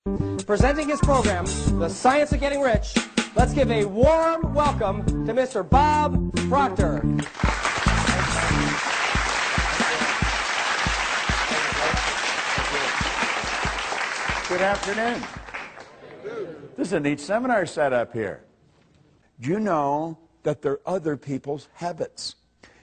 Presenting his program, The Science of Getting Rich, let's give a warm welcome to Mr. Bob Proctor. Good afternoon. This is a neat seminar set up here. Do you know that they're other people's habits?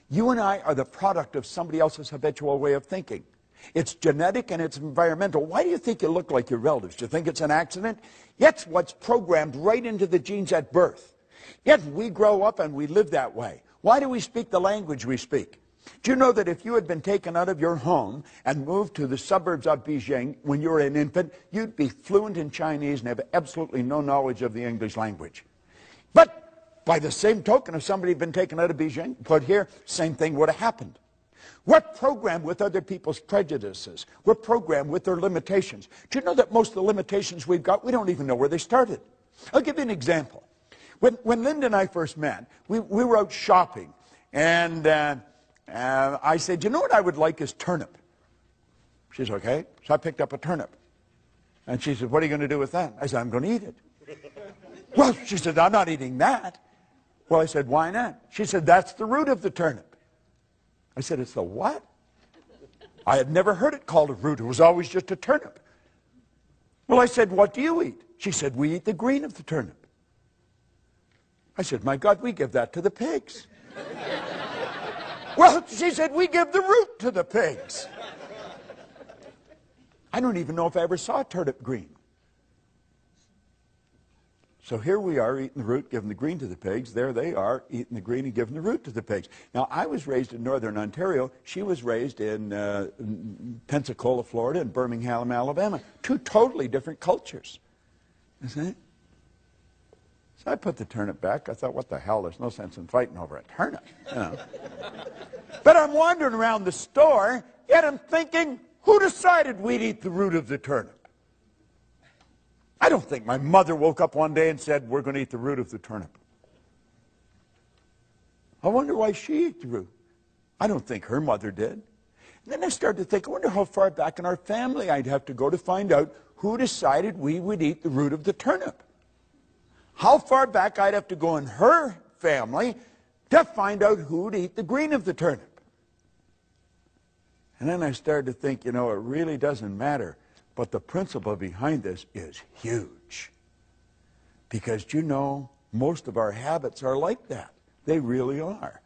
You and I are the product of somebody else's habitual way of thinking. It's genetic and it's environmental. Why do you think you look like your relatives? Do you think it's an accident? It's what's programmed right into the genes at birth. Yet we grow up and we live that way. Why do we speak the language we speak? Do you know that if you had been taken out of your home and moved to the suburbs of Beijing when you were an infant, you'd be fluent in Chinese and have absolutely no knowledge of the English language? But by the same token, if somebody had been taken out of Beijing, put here, same thing would have happened. We're programmed with other people's prejudices. We're programmed with their limitations. Do you know that most of the limitations we've got, we don't even know where they started? I'll give you an example. When Linda and I first met, we were out shopping, and I said, you know what I would like is turnip. She said, okay. So I picked up a turnip. And she said, what are you going to do with that? I said, I'm going to eat it. Well, she said, I'm not eating that. Well, I said, why not? She said, that's the root of the turnip. I said, it's the what? I had never heard it called a root. It was always just a turnip. Well, I said, what do you eat? She said, we eat the green of the turnip. I said, my God, we give that to the pigs. Well, she said, we give the root to the pigs. I don't even know if I ever saw turnip green. So here we are eating the root, giving the green to the pigs. There they are eating the green and giving the root to the pigs. Now, I was raised in northern Ontario. She was raised in Pensacola, Florida, and Birmingham, Alabama. Two totally different cultures. You see? So I put the turnip back. I thought, what the hell? There's no sense in fighting over a turnip. You know? But I'm wandering around the store, yet I'm thinking, who decided we'd eat the root of the turnip? I don't think my mother woke up one day and said, we're going to eat the root of the turnip. I wonder why she ate the root. I don't think her mother did. And then I started to think, I wonder how far back in our family I'd have to go to find out who decided we would eat the root of the turnip. How far back I'd have to go in her family to find out who would eat the green of the turnip. And then I started to think, you know, it really doesn't matter. But the principle behind this is huge. Because, you know, most of our habits are like that. They really are.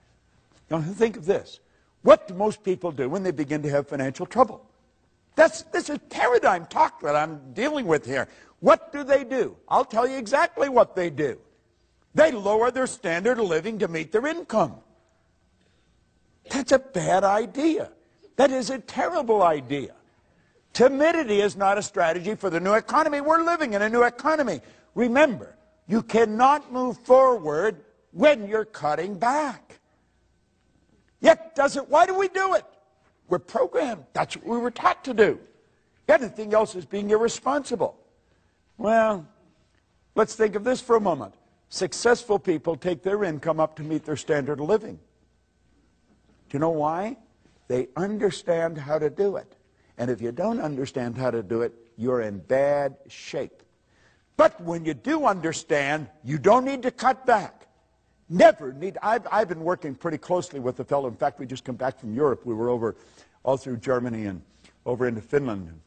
Now, think of this. What do most people do when they begin to have financial trouble? This is paradigm talk that I'm dealing with here. What do? I'll tell you exactly what they do. They lower their standard of living to meet their income. That's a bad idea. That is a terrible idea. Timidity is not a strategy for the new economy. We're living in a new economy. Remember, you cannot move forward when you're cutting back. Yet, why do we do it? We're programmed. That's what we were taught to do. Anything else is being irresponsible. Well, let's think of this for a moment. Successful people take their income up to meet their standard of living. Do you know why? They understand how to do it. And if you don't understand how to do it, you're in bad shape. But when you do understand, you don't need to cut back. Never need. I've been working pretty closely with a fellow. In fact, we just come back from Europe. We were over all through Germany and over into Finland.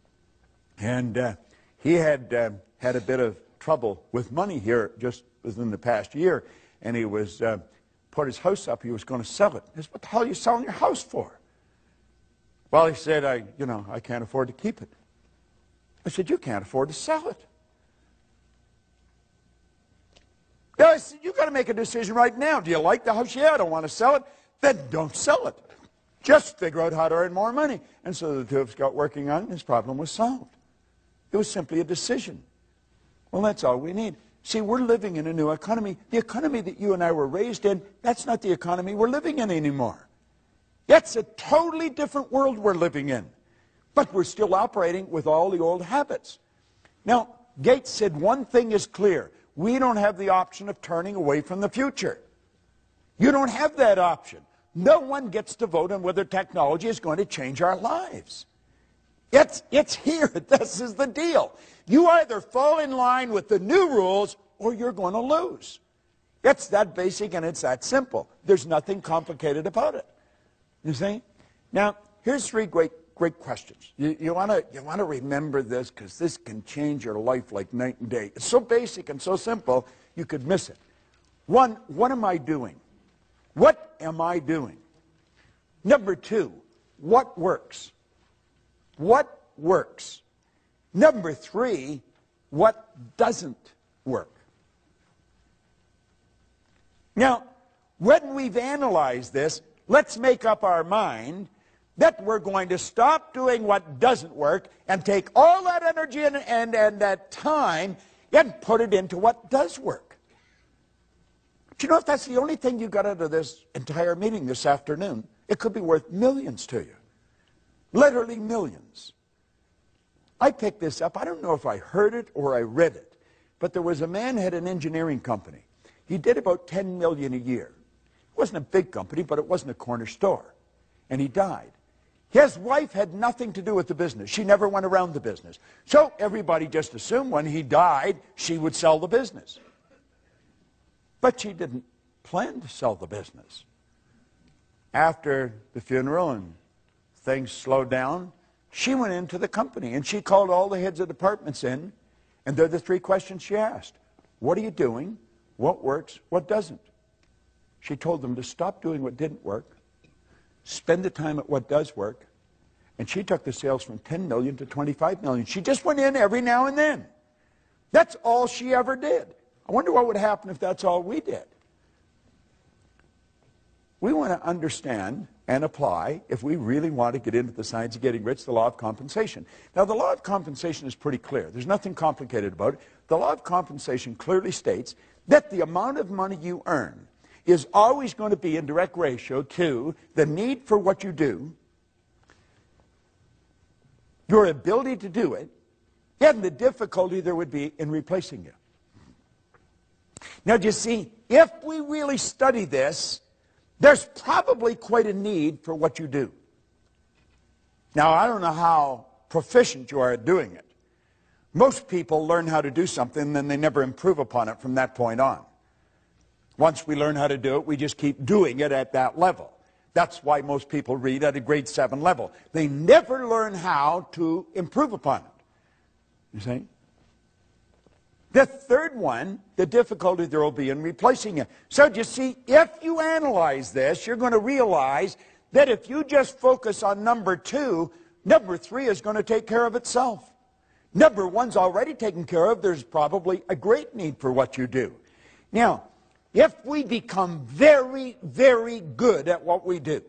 And he had had a bit of trouble with money here just within the past year. And he was put his house up. He was going to sell it. I said, what the hell are you selling your house for? Well, he said, I can't afford to keep it. I said, you can't afford to sell it. Yeah, I said, you've got to make a decision right now. Do you like the house? Yeah, I don't want to sell it. Then don't sell it. Just figure out how to earn more money. And so the two of us got working on it, and his problem was solved. It was simply a decision. Well, that's all we need. See, we're living in a new economy. The economy that you and I were raised in, that's not the economy we're living in anymore. That's a totally different world we're living in. But we're still operating with all the old habits. Now, Gates said one thing is clear. We don't have the option of turning away from the future. You don't have that option. No one gets to vote on whether technology is going to change our lives. It's here. This is the deal. You either fall in line with the new rules or you're going to lose. It's that basic and it's that simple. There's nothing complicated about it. You see? Now, here's three great questions. You want to remember this because this can change your life like night and day. It's so basic and so simple, you could miss it. One, what am I doing? What am I doing? Number two, what works? What works? Number three, what doesn't work? Now, when we've analyzed this, let's make up our mind that we're going to stop doing what doesn't work and take all that energy and that time and put it into what does work. Do you know if that's the only thing you got out of this entire meeting this afternoon, it could be worth millions to you. Literally millions. I picked this up. I don't know if I heard it or I read it, but there was a man who had an engineering company. He did about $10 million a year. It wasn't a big company, but it wasn't a corner store. And he died. His wife had nothing to do with the business. She never went around the business. So everybody just assumed when he died, she would sell the business. But she didn't plan to sell the business. After the funeral and things slowed down, she went into the company and she called all the heads of departments in, and they're the three questions she asked. What are you doing? What works? What doesn't? She told them to stop doing what didn't work, spend the time at what does work, and she took the sales from 10 million to 25 million. She just went in every now and then. That's all she ever did. I wonder what would happen if that's all we did. We want to understand and apply, if we really want to get into the science of getting rich, the law of compensation. Now, the law of compensation is pretty clear. There's nothing complicated about it. The law of compensation clearly states that the amount of money you earn is always going to be in direct ratio to the need for what you do, your ability to do it, and the difficulty there would be in replacing you. Now, do you see, if we really study this, there's probably quite a need for what you do. Now, I don't know how proficient you are at doing it. Most people learn how to do something, and then they never improve upon it from that point on. Once we learn how to do it, we just keep doing it at that level. That's why most people read at a grade 7 level. They never learn how to improve upon it. You see? The third one, the difficulty there will be in replacing it. So you see, if you analyze this, you're going to realize that if you just focus on number 2, number 3 is going to take care of itself. Number 1's already taken care of. There's probably a great need for what you do. Now, if we become very, very good at what we do,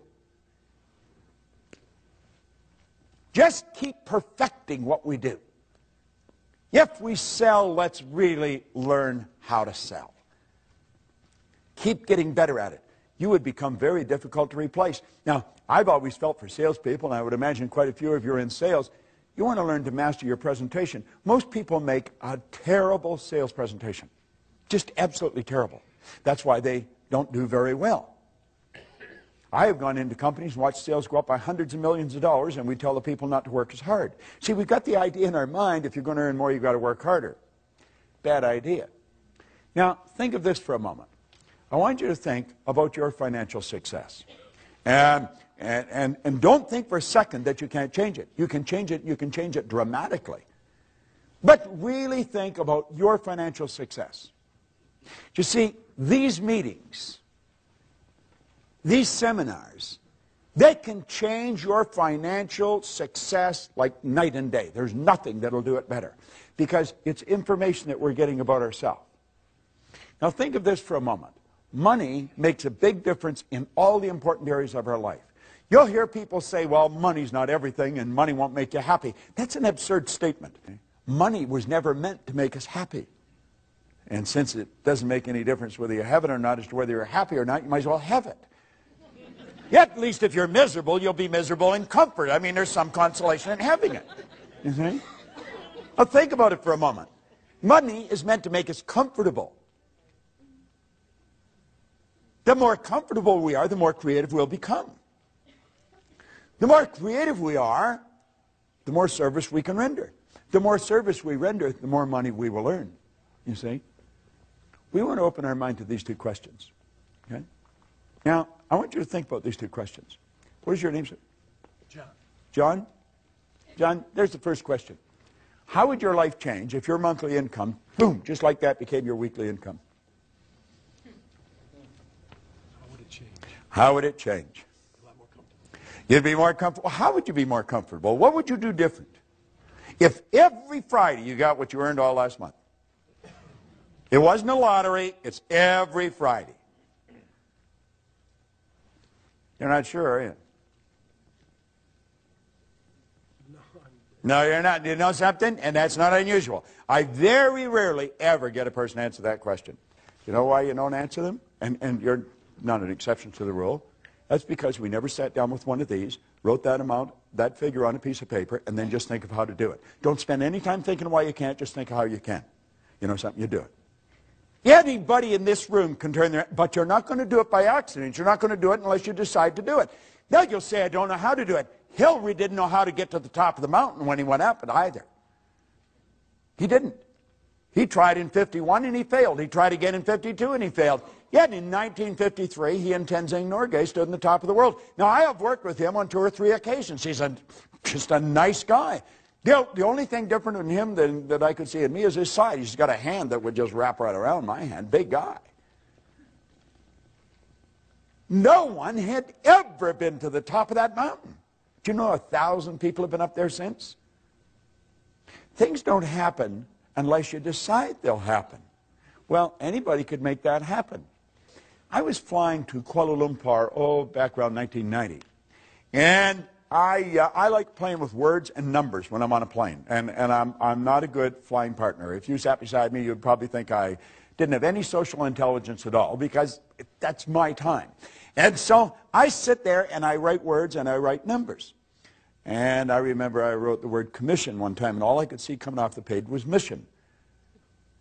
just keep perfecting what we do. If we sell, let's really learn how to sell. Keep getting better at it. You would become very difficult to replace. Now, I've always felt for salespeople, and I would imagine quite a few of you are in sales, you want to learn to master your presentation. Most people make a terrible sales presentation. Just absolutely terrible. That's why they don't do very well. I have gone into companies and watched sales go up by hundreds of millions of dollars, and we tell the people not to work as hard. See, we've got the idea in our mind, if you're going to earn more, you've got to work harder. Bad idea. Now, think of this for a moment. I want you to think about your financial success. And don't think for a second that you can't change it. You can change it. You can change it dramatically. But really think about your financial success. You see, these meetings, these seminars, they can change your financial success like night and day. There's nothing that'll do it better because it's information that we're getting about ourselves. Now think of this for a moment. Money makes a big difference in all the important areas of our life. You'll hear people say, well, money's not everything and money won't make you happy. That's an absurd statement. Money was never meant to make us happy. And since it doesn't make any difference whether you have it or not as to whether you're happy or not, you might as well have it. Yet, at least if you're miserable, you'll be miserable in comfort. I mean, there's some consolation in having it. You see? Now think about it for a moment. Money is meant to make us comfortable. The more comfortable we are, the more creative we'll become. The more creative we are, the more service we can render. The more service we render, the more money we will earn. You see? We want to open our mind to these two questions. Okay? Now, I want you to think about these two questions. What is your name, sir? John. John? John, there's the first question. How would your life change if your monthly income, boom, just like that, became your weekly income? How would it change? How would it change? A lot more comfortable. You'd be more comfortable. How would you be more comfortable? What would you do different? If every Friday you got what you earned all last month. It wasn't a lottery, it's every Friday. You're not sure, are you? No, you're not. You know something? And that's not unusual. I very rarely ever get a person to answer that question. You know why you don't answer them? And you're not an exception to the rule. That's because we never sat down with one of these, wrote that amount, that figure on a piece of paper, and then just think of how to do it. Don't spend any time thinking why you can't, just think of how you can. You know something? You do it. Anybody in this room can turn their... But you're not going to do it by accident. You're not going to do it unless you decide to do it. Now you'll say, I don't know how to do it. Hillary didn't know how to get to the top of the mountain when he went up it either. He didn't. He tried in 51 and he failed. He tried again in 52 and he failed. Yet in 1953, he and Tenzing Norgay stood on the top of the world. Now, I have worked with him on 2 or 3 occasions. He's just a nice guy. The only thing different in him that I could see in me is his size. He's got a hand that would just wrap right around my hand. Big guy. No one had ever been to the top of that mountain. Do you know 1,000 people have been up there since? Things don't happen unless you decide they'll happen. Well, anybody could make that happen. I was flying to Kuala Lumpur, back around 1990. And I like playing with words and numbers when I'm on a plane. And I'm not a good flying partner. If you sat beside me, you'd probably think I didn't have any social intelligence at all, because that's my time. And so I sit there and I write words and I write numbers. And I remember I wrote the word commission one time, and all I could see coming off the page was mission.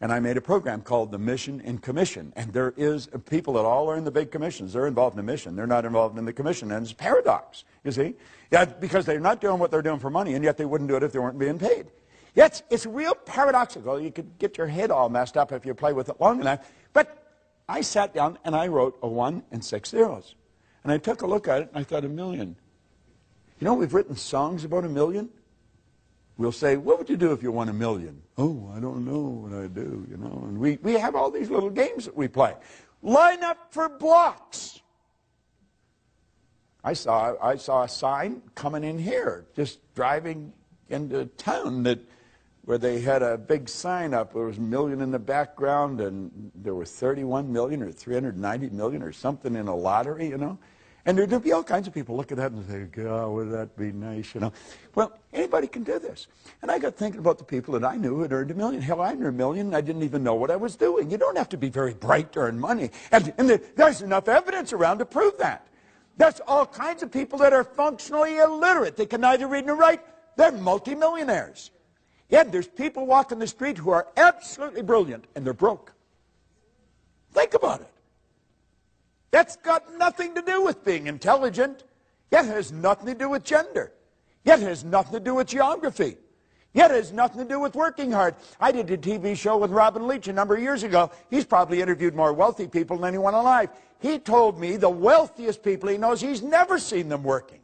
And I made a program called the Mission and Commission. And there is people that all are in the big commissions. They're involved in the mission. They're not involved in the commission. And it's a paradox, you see. Yeah, because they're not doing what they're doing for money, and yet they wouldn't do it if they weren't being paid. Yeah, it's real paradoxical. You could get your head all messed up if you play with it long enough. But I sat down and I wrote a 1 and 6 zeros. And I took a look at it and I thought, $1 million. You know, we've written songs about $1 million. We'll say, what would you do if you won $1 million? Oh, I don't know what I'd do, you know. And we have all these little games that we play. Line up for blocks. I saw a sign coming in here, just driving into town, where they had a big sign up. There was $1 million in the background, and there were 31 million or 390 million or something in a lottery, you know. And there'd be all kinds of people look at that and say, God, would that be nice, you know. Well, anybody can do this. And I got thinking about the people that I knew who had earned $1 million. Hell, I earned $1 million, and I didn't even know what I was doing. You don't have to be very bright to earn money. And there's enough evidence around to prove that. There's all kinds of people that are functionally illiterate. They can neither read nor write. They're multimillionaires. Yet there's people walking the street who are absolutely brilliant, and they're broke. Think about it. That's got nothing to do with being intelligent. Yet it has nothing to do with gender. Yet it has nothing to do with geography. Yet it has nothing to do with working hard. I did a TV show with Robin Leach a number of years ago. He's probably interviewed more wealthy people than anyone alive. He told me the wealthiest people he knows, he's never seen them working.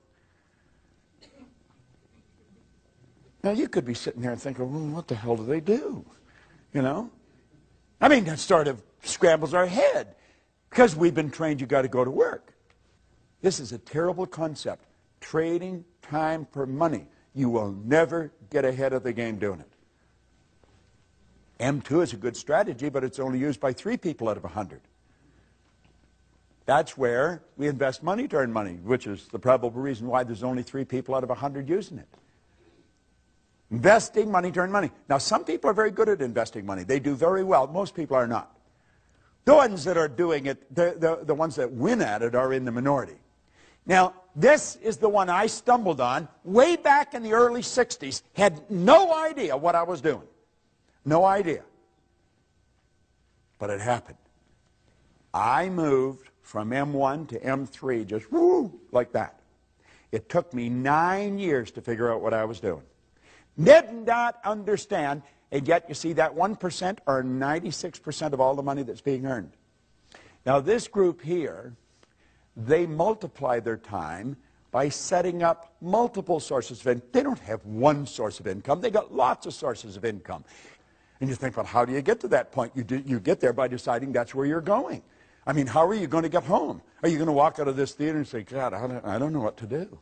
Now, you could be sitting there and thinking, well, what the hell do they do? You know? I mean, that sort of scrambles our head. Because we've been trained you got to go to work. This is a terrible concept. Trading time for money. You will never get ahead of the game doing it. M2 is a good strategy, but it's only used by 3 people out of 100. That's where we invest money to earn money, which is the probable reason why there's only 3 people out of 100 using it. Investing money to earn money. Now, some people are very good at investing money. They do very well. Most people are not. The ones that are doing it, the ones that win at it, are in the minority. Now, this is the one I stumbled on way back in the early 60s. Had no idea what I was doing. No idea. But it happened. I moved from M1 to M3 just whoo, like that. It took me 9 years to figure out what I was doing. Did not understand. And yet, you see, that 1% are 96% of all the money that's being earned. Now, this group here, they multiply their time by setting up multiple sources of income. They don't have one source of income. They got lots of sources of income. And you think, well, how do you get to that point? You get there by deciding that's where you're going. I mean, how are you going to get home? Are you going to walk out of this theater and say, God, I don't know what to do?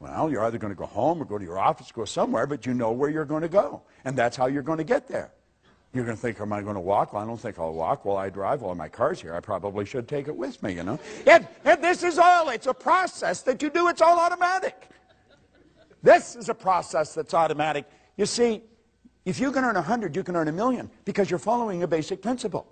Well, you're either going to go home or go to your office, go somewhere, but you know where you're going to go. And that's how you're going to get there. You're going to think, am I going to walk? Well, I don't think I'll walk. Well, I drive. Well, my car's here. I probably should take it with me, you know. And this is all. It's a process that you do. It's all automatic. This is a process that's automatic. You see, if you can earn 100, you can earn 1,000,000 because you're following a basic principle.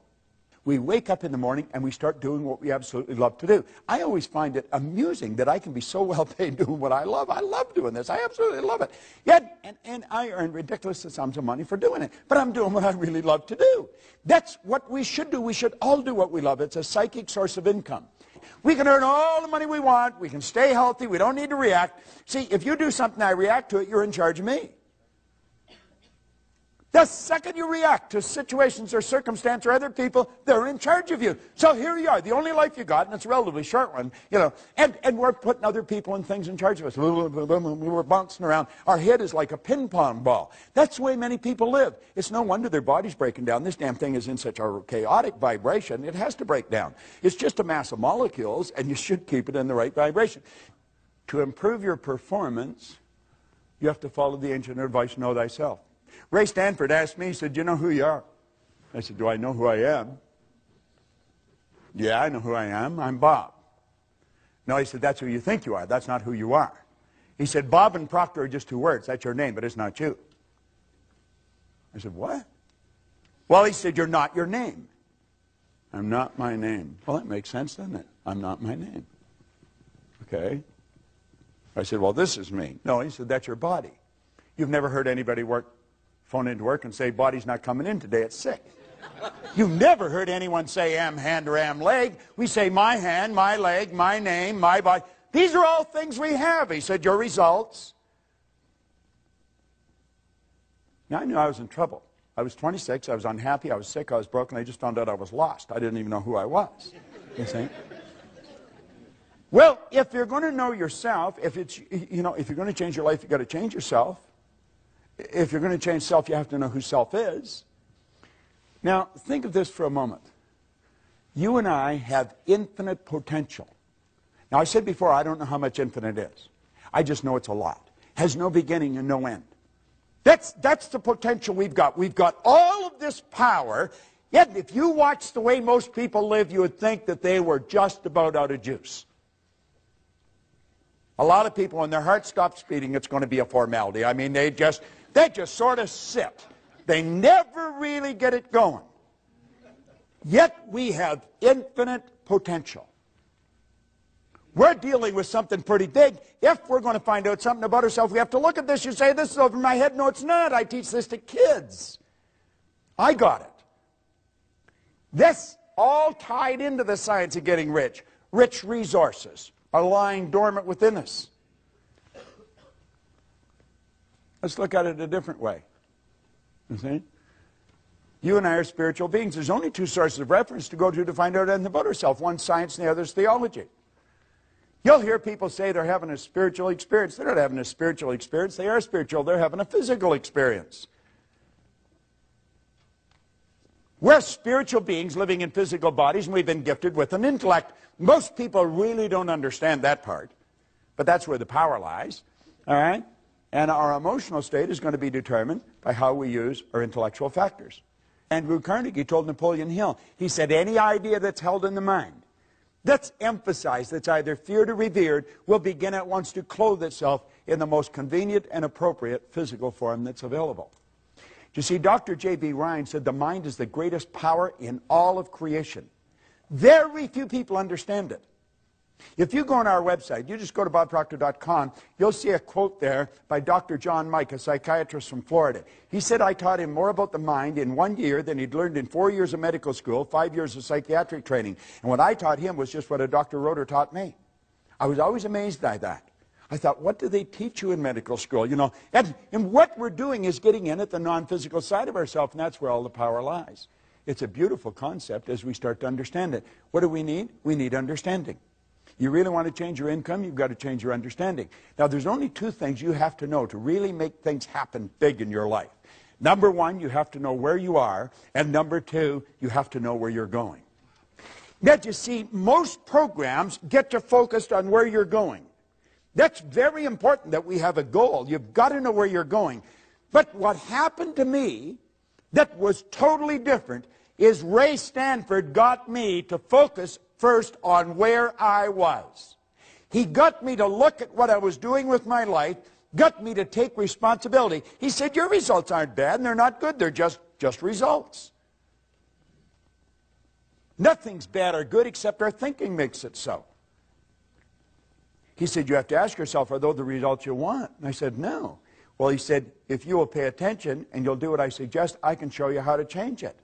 We wake up in the morning and we start doing what we absolutely love to do. I always find it amusing that I can be so well paid doing what I love. I love doing this. I absolutely love it. Yet, and I earn ridiculous sums of money for doing it. But I'm doing what I really love to do. That's what we should do. We should all do what we love. It's a psychic source of income. We can earn all the money we want. We can stay healthy. We don't need to react. See, if you do something, I react to it, you're in charge of me. The second you react to situations or circumstance or other people, they're in charge of you. So here you are, the only life you got, and it's a relatively short one, you know, and we're putting other people and things in charge of us. We're bouncing around. Our head is like a ping pong ball. That's the way many people live. It's no wonder their body's breaking down. This damn thing is in such a chaotic vibration, it has to break down. It's just a mass of molecules, and you should keep it in the right vibration. To improve your performance, you have to follow the ancient advice, know thyself. Ray Stanford asked me, he said, you know who you are? I said, do I know who I am? Yeah, I know who I am. I'm Bob. No, he said, that's who you think you are. That's not who you are. He said, Bob and Proctor are just two words. That's your name, but it's not you. I said, what? Well, he said, you're not your name. I'm not my name. Well, that makes sense, doesn't it? I'm not my name. Okay. I said, well, this is me. No, he said, that's your body. You've never heard anybody phone into work and say, body's not coming in today, it's sick. You've never heard anyone say, am hand or am leg. We say, my hand, my leg, my name, my body. These are all things we have. He said, your results. Now, I knew I was in trouble. I was 26, I was unhappy, I was sick, I was broken, I just found out I was lost. I didn't even know who I was. You see? Well, if you're going to know yourself, if you're going to change your life, you've got to change yourself. If you're going to change self, you have to know who self is. Now, think of this for a moment. You and I have infinite potential. Now, I said before, I don't know how much infinite is. I just know it's a lot. Has no beginning and no end. That's the potential we've got. We've got all of this power, yet if you watch the way most people live, you would think that they were just about out of juice. A lot of people, when their heart stops beating, it's going to be a formality. I mean, they just sort of sit. They never really get it going. Yet we have infinite potential. We're dealing with something pretty big. If we're going to find out something about ourselves, we have to look at this. You say, this is over my head. No, it's not. I teach this to kids. I got it. This all tied into the science of getting rich. Rich resources are lying dormant within us. Let's look at it a different way. You see? You and I are spiritual beings. There's only two sources of reference to go to find out anything about ourselves. One's science and the other's theology. You'll hear people say they're having a spiritual experience. They're not having a spiritual experience. They are spiritual. They're having a physical experience. We're spiritual beings living in physical bodies, and we've been gifted with an intellect. Most people really don't understand that part, but that's where the power lies. All right? And our emotional state is going to be determined by how we use our intellectual factors. Andrew Carnegie told Napoleon Hill, he said, any idea that's held in the mind, that's emphasized, that's either feared or revered, will begin at once to clothe itself in the most convenient and appropriate physical form that's available. You see, Dr. J.B. Ryan said the mind is the greatest power in all of creation. Very few people understand it. If you go on our website, you just go to bobproctor.com, you'll see a quote there by Dr. John Mike, a psychiatrist from Florida. He said, I taught him more about the mind in 1 year than he'd learned in 4 years of medical school, 5 years of psychiatric training. And what I taught him was just what a Dr. Roeder taught me. I was always amazed by that. I thought, what do they teach you in medical school? You know, and what we're doing is getting in at the non-physical side of ourselves, and that's where all the power lies. It's a beautiful concept as we start to understand it. What do we need? We need understanding. You really want to change your income, you've got to change your understanding. Now, there's only two things you have to know to really make things happen big in your life. Number one, you have to know where you are, and number two, you have to know where you're going. Yet, you see, most programs get you focused on where you're going. That's very important that we have a goal. You've got to know where you're going. But what happened to me that was totally different is Ray Stanford got me to focus first on where I was. He got me to look at what I was doing with my life, got me to take responsibility. He said, your results aren't bad and they're not good, they're just results. Nothing's bad or good except our thinking makes it so. He said, you have to ask yourself, are those the results you want? And I said, no. Well, he said, if you will pay attention and you'll do what I suggest, I can show you how to change it.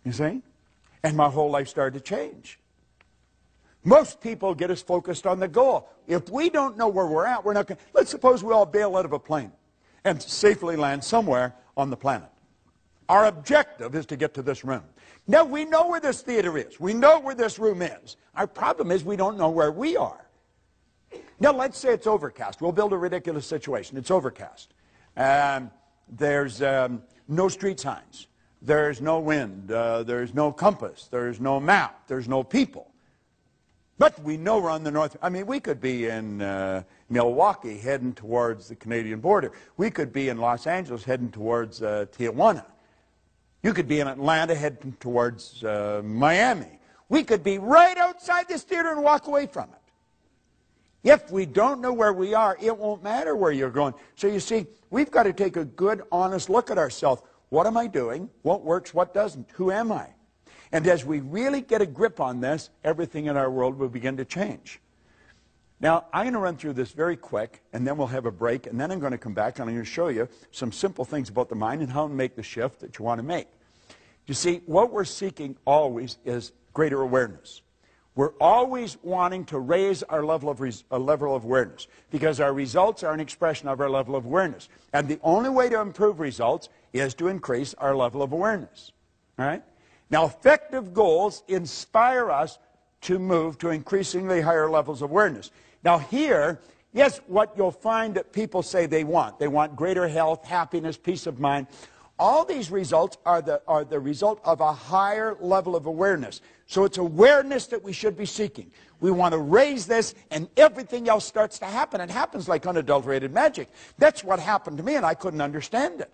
You see? And my whole life started to change. Most people get us focused on the goal. If we don't know where we're at, we're not going to... Let's suppose we all bail out of a plane and safely land somewhere on the planet. Our objective is to get to this room. Now, we know where this theater is. We know where this room is. Our problem is we don't know where we are. Now, let's say it's overcast. We'll build a ridiculous situation. It's overcast. There's no street signs. There's no wind. There's no compass. There's no map. There's no people. But we know we're on the north. I mean, we could be in Milwaukee heading towards the Canadian border. We could be in Los Angeles heading towards Tijuana. You could be in Atlanta heading towards Miami. We could be right outside this theater and walk away from it. If we don't know where we are, it won't matter where you're going. So you see, we've got to take a good, honest look at ourselves. What am I doing? What works? What doesn't? Who am I? And as we really get a grip on this, everything in our world will begin to change. Now, I'm going to run through this very quick, and then we'll have a break, and then I'm going to come back and I'm going to show you some simple things about the mind and how to make the shift that you want to make. You see, what we're seeking always is greater awareness. We're always wanting to raise our level of awareness because our results are an expression of our level of awareness. And the only way to improve results is to increase our level of awareness. All right? Now, effective goals inspire us to move to increasingly higher levels of awareness. Now, here, yes, what you'll find that people say they want. They want greater health, happiness, peace of mind. All these results are the result of a higher level of awareness. So it's awareness that we should be seeking. We want to raise this, and everything else starts to happen. It happens like unadulterated magic. That's what happened to me, and I couldn't understand it.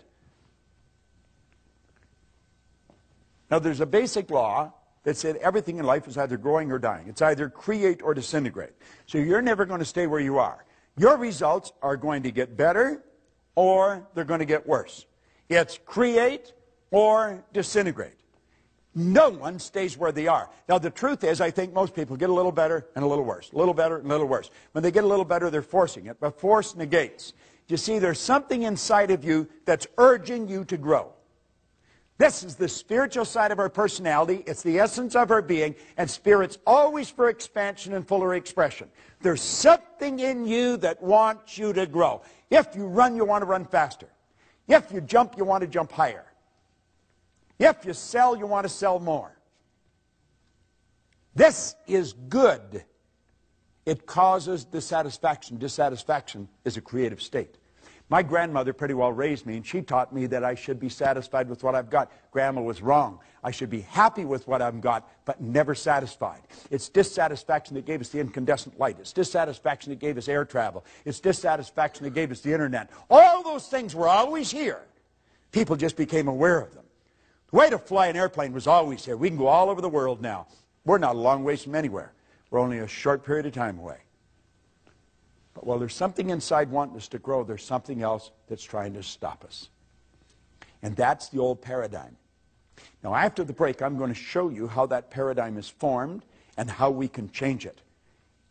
Now, there's a basic law that said everything in life is either growing or dying. It's either create or disintegrate. So you're never going to stay where you are. Your results are going to get better, or they're going to get worse. It's create or disintegrate. No one stays where they are. Now, the truth is, I think most people get a little better and a little worse. A little better and a little worse. When they get a little better, they're forcing it. But force negates. You see, there's something inside of you that's urging you to grow. This is the spiritual side of our personality. It's the essence of our being. And spirit's always for expansion and fuller expression. There's something in you that wants you to grow. If you run, you want to run faster. If you jump, you want to jump higher. If you sell, you want to sell more. This is good. It causes dissatisfaction. Dissatisfaction is a creative state. My grandmother pretty well raised me, and she taught me that I should be satisfied with what I've got. Grandma was wrong. I should be happy with what I've got, but never satisfied. It's dissatisfaction that gave us the incandescent light. It's dissatisfaction that gave us air travel. It's dissatisfaction that gave us the internet. All those things were always here. People just became aware of them. The way to fly an airplane was always here. We can go all over the world now. We're not a long ways from anywhere. We're only a short period of time away. But while there's something inside wanting us to grow, there's something else that's trying to stop us. And that's the old paradigm. Now, after the break, I'm going to show you how that paradigm is formed and how we can change it.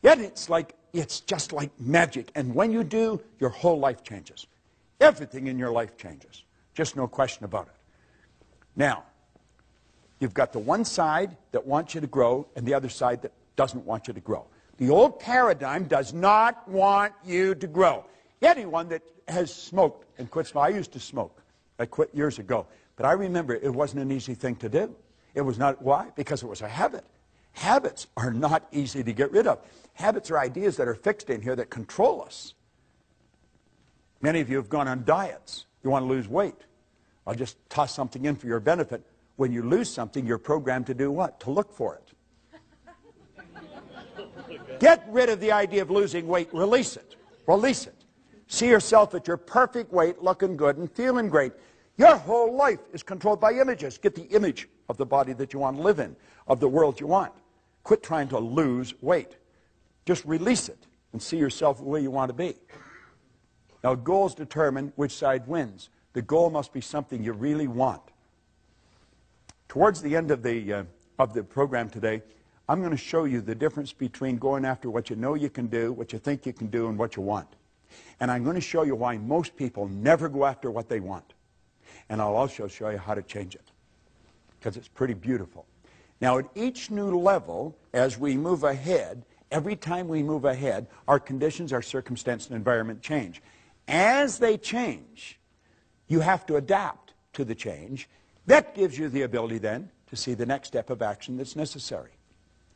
Yet it's just like magic. And when you do, your whole life changes. Everything in your life changes. Just no question about it. Now, you've got the one side that wants you to grow and the other side that doesn't want you to grow. The old paradigm does not want you to grow. Anyone that has smoked and quit smoking, I used to smoke. I quit years ago. But I remember it wasn't an easy thing to do. It was not. Why? Because it was a habit. Habits are not easy to get rid of. Habits are ideas that are fixed in here that control us. Many of you have gone on diets. You want to lose weight. I'll just toss something in for your benefit. When you lose something, you're programmed to do what? To look for it. Get rid of the idea of losing weight. Release it. Release it. See yourself at your perfect weight, looking good and feeling great. Your whole life is controlled by images. Get the image of the body that you want to live in, of the world you want. Quit trying to lose weight. Just release it and see yourself the way you want to be. Now, goals determine which side wins. The goal must be something you really want. Towards the end of the program today, I'm going to show you the difference between going after what you know you can do, what you think you can do, and what you want. And I'm going to show you why most people never go after what they want. And I'll also show you how to change it, because it's pretty beautiful. Now, at each new level, as we move ahead, every time we move ahead, our conditions, our circumstance, and environment change. As they change, you have to adapt to the change. That gives you the ability then to see the next step of action that's necessary.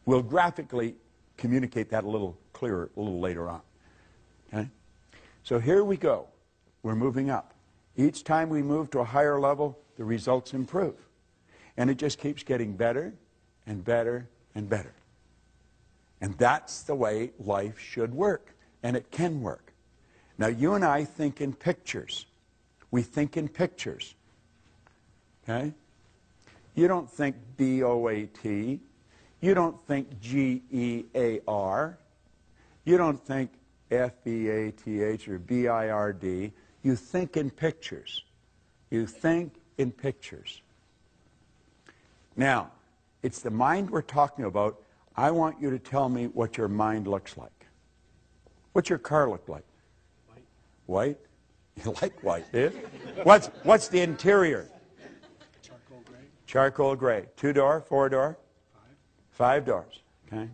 We'll graphically communicate that a little clearer a little later on. Okay? So here we go. We're moving up. Each time we move to a higher level, the results improve. And it just keeps getting better and better and better. And that's the way life should work. And it can work. Now, you and I think in pictures. We think in pictures. Okay? You don't think B-O-A-T. You don't think G-E-A-R. You don't think F-B-A-T-H or B-I-R-D. You think in pictures. You think in pictures. Now, it's the mind we're talking about. I want you to tell me what your mind looks like. What's your car look like? White? You like white, do you? What's the interior? Charcoal gray. Charcoal gray. 2-door, 4-door? 5 doors. Okay.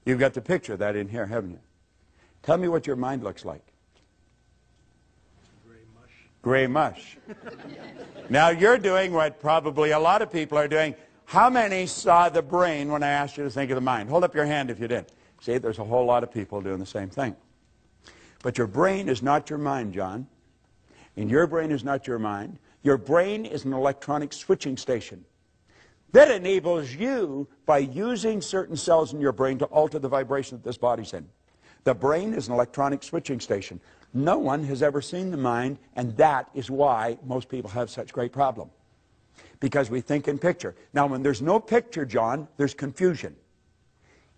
You've got the picture of that in here, haven't you? Tell me what your mind looks like. Gray mush. Gray mush. Now you're doing what probably a lot of people are doing. How many saw the brain when I asked you to think of the mind? Hold up your hand if you did. See, there's a whole lot of people doing the same thing. But your brain is not your mind, John. And your brain is not your mind. Your brain is an electronic switching station that enables you, by using certain cells in your brain, to alter the vibration that this body's in. The brain is an electronic switching station. No one has ever seen the mind, and that is why most people have such great problem. Because we think in picture. Now, when there's no picture, John, there's confusion.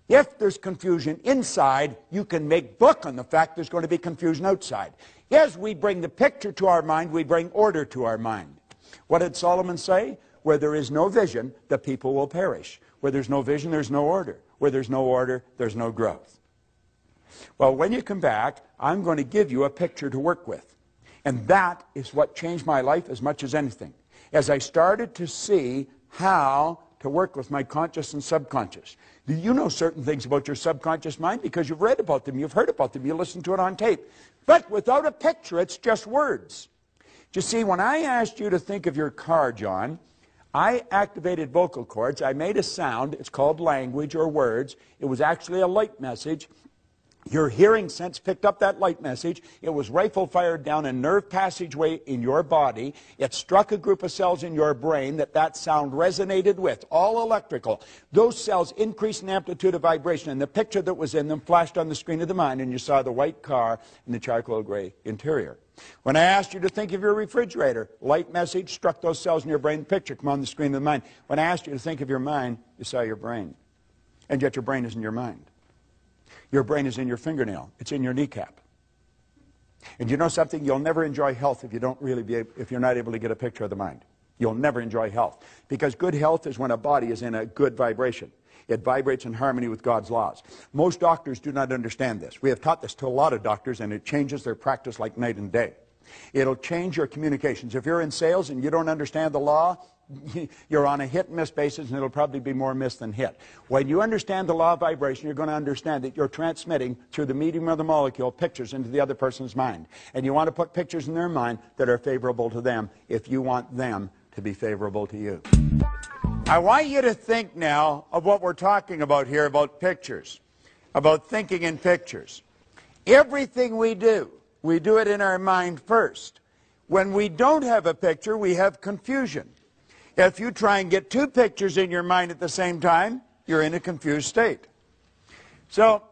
If there's confusion inside, you can make book on the fact there's going to be confusion outside. As we bring the picture to our mind, we bring order to our mind. What did Solomon say? Where there is no vision, the people will perish. Where there's no vision, there's no order. Where there's no order, there's no growth. Well, when you come back, I'm going to give you a picture to work with. And that is what changed my life as much as anything. As I started to see how to work with my conscious and subconscious. Do you know certain things about your subconscious mind? Because you've read about them, you've heard about them, you listened to it on tape. But without a picture, it's just words. You see, when I asked you to think of your car, John, I activated vocal cords. I made a sound. It's called language or words. It was actually a light message. Your hearing sense picked up that light message. It was rifle fired down a nerve passageway in your body. It struck a group of cells in your brain that sound resonated with, all electrical. Those cells increased in amplitude of vibration, and the picture that was in them flashed on the screen of the mind, and you saw the white car and the charcoal gray interior. When I asked you to think of your refrigerator, light message struck those cells in your brain, the picture come on the screen of the mind. When I asked you to think of your mind, you saw your brain. And yet your brain isn't your mind. Your brain is in your fingernail. It's in your kneecap. And you know something? You'll never enjoy health if you're not able to get a picture of the mind. You'll never enjoy health. Because good health is when a body is in a good vibration. It vibrates in harmony with God's laws. Most doctors do not understand this. We have taught this to a lot of doctors, and it changes their practice like night and day. It'll change your communications. If you're in sales and you don't understand the law, you're on a hit-and-miss basis, and it'll probably be more miss than hit. When you understand the law of vibration, you're going to understand that you're transmitting through the medium of the molecule pictures into the other person's mind. And you want to put pictures in their mind that are favorable to them if you want them to be favorable to you. I want you to think now of what we're talking about here, about pictures, about thinking in pictures. Everything we do it in our mind first. When we don't have a picture, we have confusion. If you try and get two pictures in your mind at the same time, you're in a confused state. So,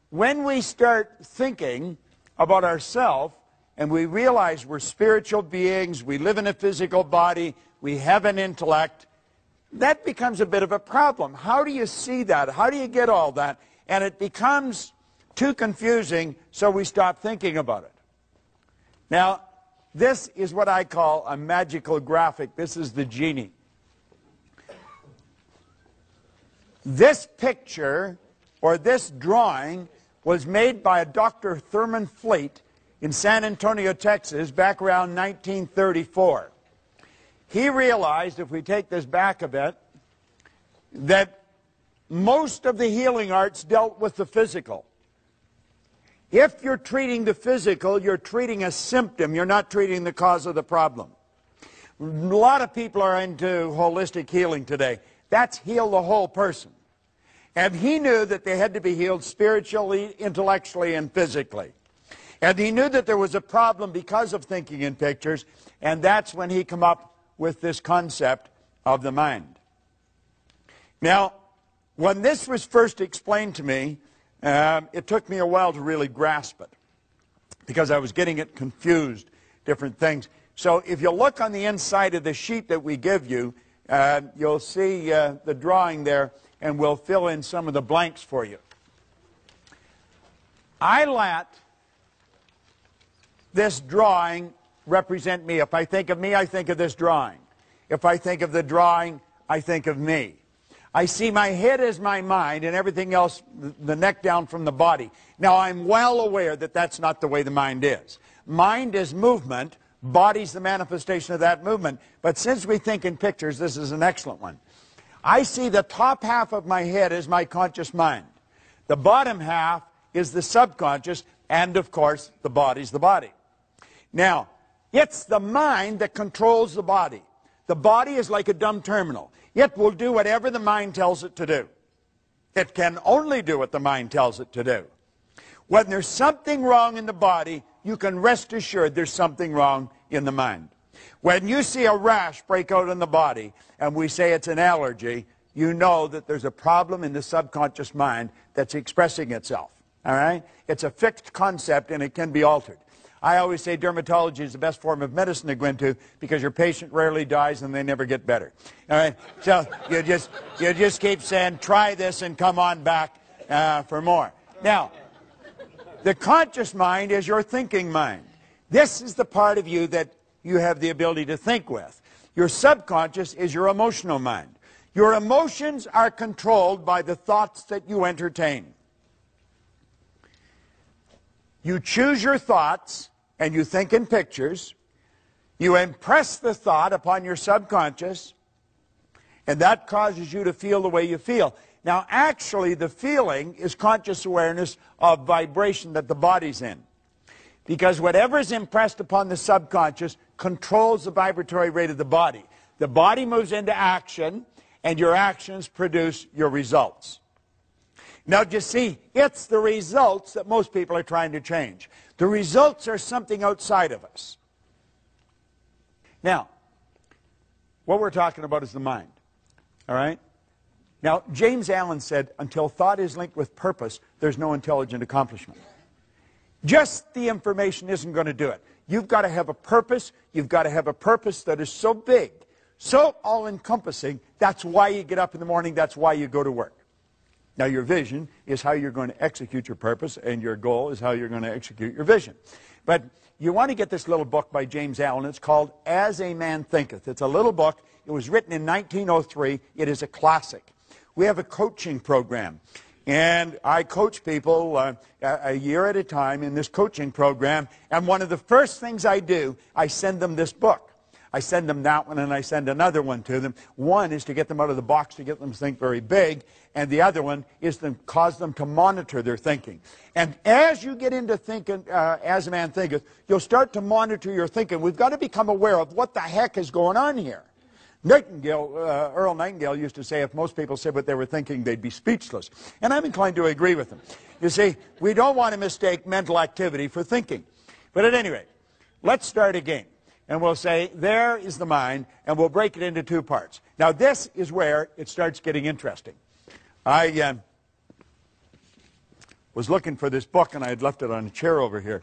when we start thinking about ourselves, and we realize we're spiritual beings, we live in a physical body, we have an intellect, that becomes a bit of a problem. How do you see that? How do you get all that? And it becomes too confusing, so we stop thinking about it. Now, this is what I call a magical graphic. This is the genie. This picture, or this drawing, was made by a Dr. Thurman Fleet in San Antonio, Texas, back around 1934. He realized, if we take this back a bit, that most of the healing arts dealt with the physical. If you're treating the physical, you're treating a symptom. You're not treating the cause of the problem. A lot of people are into holistic healing today. That's heal the whole person. And he knew that they had to be healed spiritually, intellectually, and physically. And he knew that there was a problem because of thinking in pictures, and that's when he came up with this concept of the mind. Now, when this was first explained to me, it took me a while to really grasp it, because I was getting it confused, different things. So if you look on the inside of the sheet that we give you, you'll see the drawing there, and we'll fill in some of the blanks for you. I let this drawing represent me. If I think of me, I think of this drawing. If I think of the drawing, I think of me. I see my head as my mind and everything else, the neck down from the body. Now, I'm well aware that that's not the way the mind is. Mind is movement. Body's the manifestation of that movement. But since we think in pictures, this is an excellent one. I see the top half of my head as my conscious mind. The bottom half is the subconscious, and of course, the body's the body. Now, it's the mind that controls the body. The body is like a dumb terminal. It will do whatever the mind tells it to do. It can only do what the mind tells it to do. When there's something wrong in the body, you can rest assured there's something wrong in the mind. When you see a rash break out in the body, and we say it's an allergy, you know that there's a problem in the subconscious mind that's expressing itself. All right? It's a fixed concept, and it can be altered. I always say dermatology is the best form of medicine to go into, because your patient rarely dies and they never get better. All right? So you just keep saying, try this and come on back for more. Now, the conscious mind is your thinking mind. This is the part of you that you have the ability to think with. Your subconscious is your emotional mind. Your emotions are controlled by the thoughts that you entertain. You choose your thoughts, and you think in pictures. You impress the thought upon your subconscious, and that causes you to feel the way you feel. Now, actually, the feeling is conscious awareness of vibration that the body's in. Because whatever is impressed upon the subconscious controls the vibratory rate of the body. The body moves into action, and your actions produce your results. Now, you see, it's the results that most people are trying to change. The results are something outside of us. Now, what we're talking about is the mind. All right? Now, James Allen said, until thought is linked with purpose, there's no intelligent accomplishment. Just the information isn't going to do it. You've got to have a purpose. You've got to have a purpose that is so big, so all-encompassing. That's why you get up in the morning. That's why you go to work. Now, your vision is how you're going to execute your purpose, and your goal is how you're going to execute your vision. But you want to get this little book by James Allen. It's called As a Man Thinketh. It's a little book. It was written in 1903. It is a classic. We have a coaching program, and I coach people a year at a time in this coaching program, and one of the first things I do, I send them this book. I send them that one and I send another one to them. One is to get them out of the box, to get them to think very big, and the other one is to cause them to monitor their thinking. And as you get into thinking, as a man thinketh, you'll start to monitor your thinking. We've got to become aware of what the heck is going on here. Earl Nightingale used to say if most people said what they were thinking, they'd be speechless. And I'm inclined to agree with him. You see, we don't want to mistake mental activity for thinking. But at any rate, let's start again. And we'll say, there is the mind, and we'll break it into two parts. Now, this is where it starts getting interesting. I was looking for this book, and I had left it on a chair over here.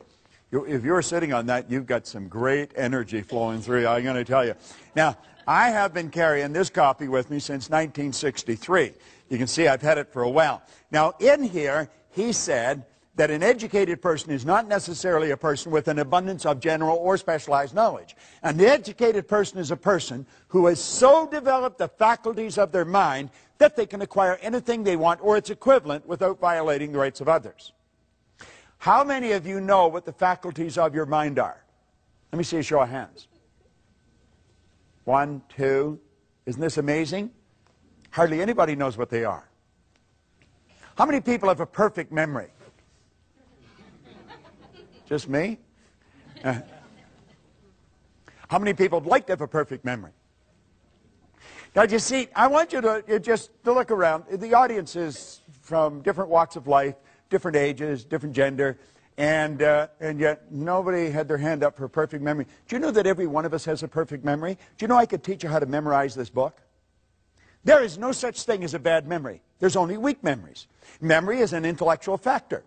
If you're sitting on that, you've got some great energy flowing through you, I'm going to tell you. Now, I have been carrying this copy with me since 1963. You can see I've had it for a while. Now, in here, he said that an educated person is not necessarily a person with an abundance of general or specialized knowledge. An educated person is a person who has so developed the faculties of their mind that they can acquire anything they want or its equivalent without violating the rights of others. How many of you know what the faculties of your mind are? Let me see a show of hands. 1, 2. Isn't this amazing? Hardly anybody knows what they are. How many people have a perfect memory? Just me? How many people would like to have a perfect memory? Now, you see, I want you to just to look around. The audience is from different walks of life, different ages, different gender, and yet nobody had their hand up for a perfect memory. Do you know that every one of us has a perfect memory? Do you know I could teach you how to memorize this book? There is no such thing as a bad memory. There's only weak memories. Memory is an intellectual factor.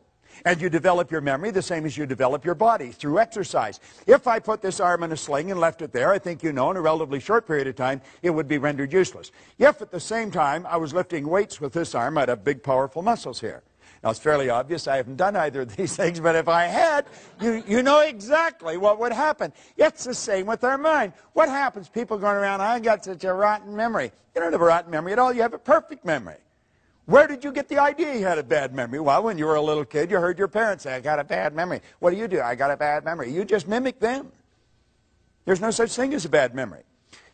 And you develop your memory the same as you develop your body, through exercise. If I put this arm in a sling and left it there, I think you know in a relatively short period of time, it would be rendered useless. If at the same time I was lifting weights with this arm, I'd have big, powerful muscles here. Now, it's fairly obvious I haven't done either of these things, but if I had, you know exactly what would happen. It's the same with our mind. What happens? People going around, I got such a rotten memory. You don't have a rotten memory at all. You have a perfect memory. Where did you get the idea you had a bad memory? Well, when you were a little kid, you heard your parents say, I got a bad memory. What do? I got a bad memory. You just mimic them. There's no such thing as a bad memory.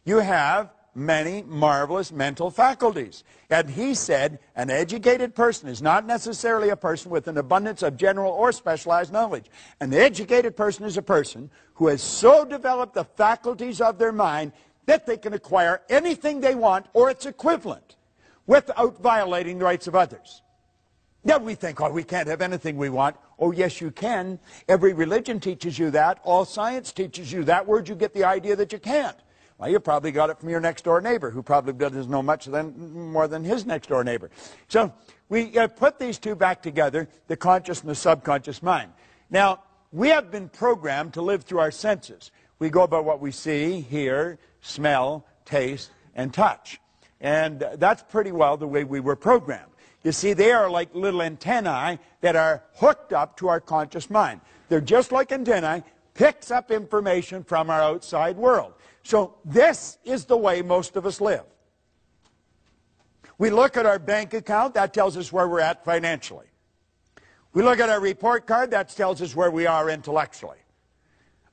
You have many marvelous mental faculties. And he said, an educated person is not necessarily a person with an abundance of general or specialized knowledge. An educated person is a person who has so developed the faculties of their mind that they can acquire anything they want or its equivalent without violating the rights of others. Now we think, oh, we can't have anything we want. Oh, yes, you can. Every religion teaches you that. All science teaches you that. Where'd you get the idea that you can't? Well, you probably got it from your next-door neighbor, who probably doesn't know much more than his next-door neighbor. So we put these two back together, the conscious and the subconscious mind. Now, we have been programmed to live through our senses. We go by what we see, hear, smell, taste, and touch. And that's pretty well the way we were programmed. You see, they are like little antennae that are hooked up to our conscious mind. They're just like antennae, picks up information from our outside world. So this is the way most of us live. We look at our bank account, that tells us where we're at financially. We look at our report card, that tells us where we are intellectually.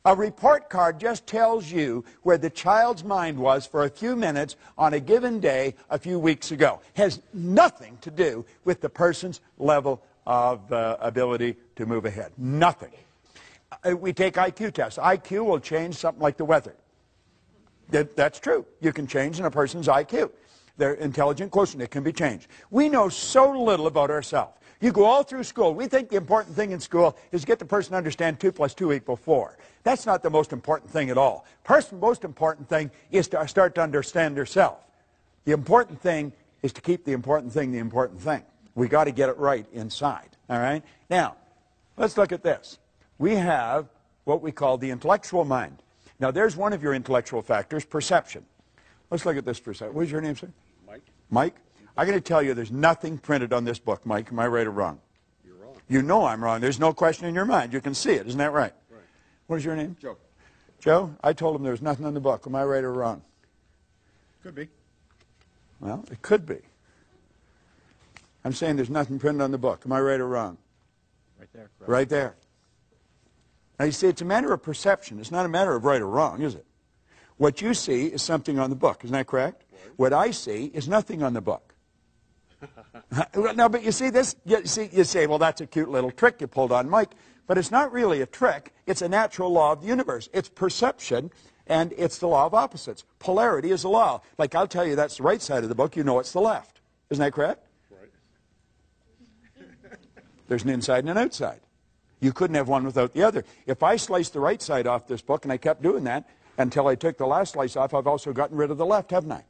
A report card just tells you where the child's mind was for a few minutes on a given day a few weeks ago. Has nothing to do with the person's level of ability to move ahead. Nothing. We take IQ tests. IQ will change something like the weather. That's true. You can change in a person's IQ. Their intelligent quotient, it can be changed. We know so little about ourselves. You go all through school. We think the important thing in school is to get the person to understand 2 + 2 = 4. That's not the most important thing at all. The most important thing is to start to understand yourself. The important thing is to keep the important thing the important thing. We got to get it right inside. All right? Now, let's look at this. We have what we call the intellectual mind. Now, there's one of your intellectual factors, perception. Let's look at this for a second. What is your name, sir? Mike. Mike? I'm going to tell you there's nothing printed on this book, Mike. Am I right or wrong? You're wrong. You know I'm wrong. There's no question in your mind. You can see it. Isn't that right? Right. What is your name? Joe. Joe? I told him there was nothing on the book. Am I right or wrong? Could be. Well, it could be. I'm saying there's nothing printed on the book. Am I right or wrong? Right there. Correct. Right there. Now, you see, it's a matter of perception. It's not a matter of right or wrong, is it? What you see is something on the book. Isn't that correct? What I see is nothing on the book. No, but you see this? You say, well, that's a cute little trick you pulled on Mike. But it's not really a trick. It's a natural law of the universe. It's perception, and it's the law of opposites. Polarity is a law. Like, I'll tell you that's the right side of the book. You know it's the left. Isn't that correct? Right. There's an inside and an outside. You couldn't have one without the other. If I sliced the right side off this book, and I kept doing that until I took the last slice off, I've also gotten rid of the left, haven't I?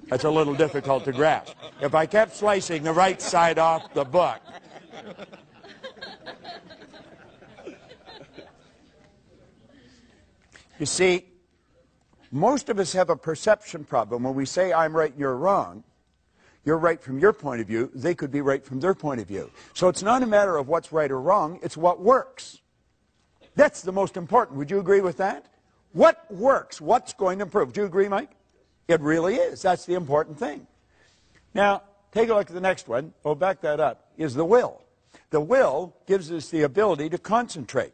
That's a little difficult to grasp. If I kept slicing the right side off the book. You see, most of us have a perception problem. When we say I'm right and you're wrong, you're right from your point of view, they could be right from their point of view. So it's not a matter of what's right or wrong, it's what works. That's the most important. Would you agree with that? What works? What's going to improve? Do you agree, Mike? It really is. That's the important thing. Now, take a look at the next one. Oh, back that up. Is the will. The will gives us the ability to concentrate.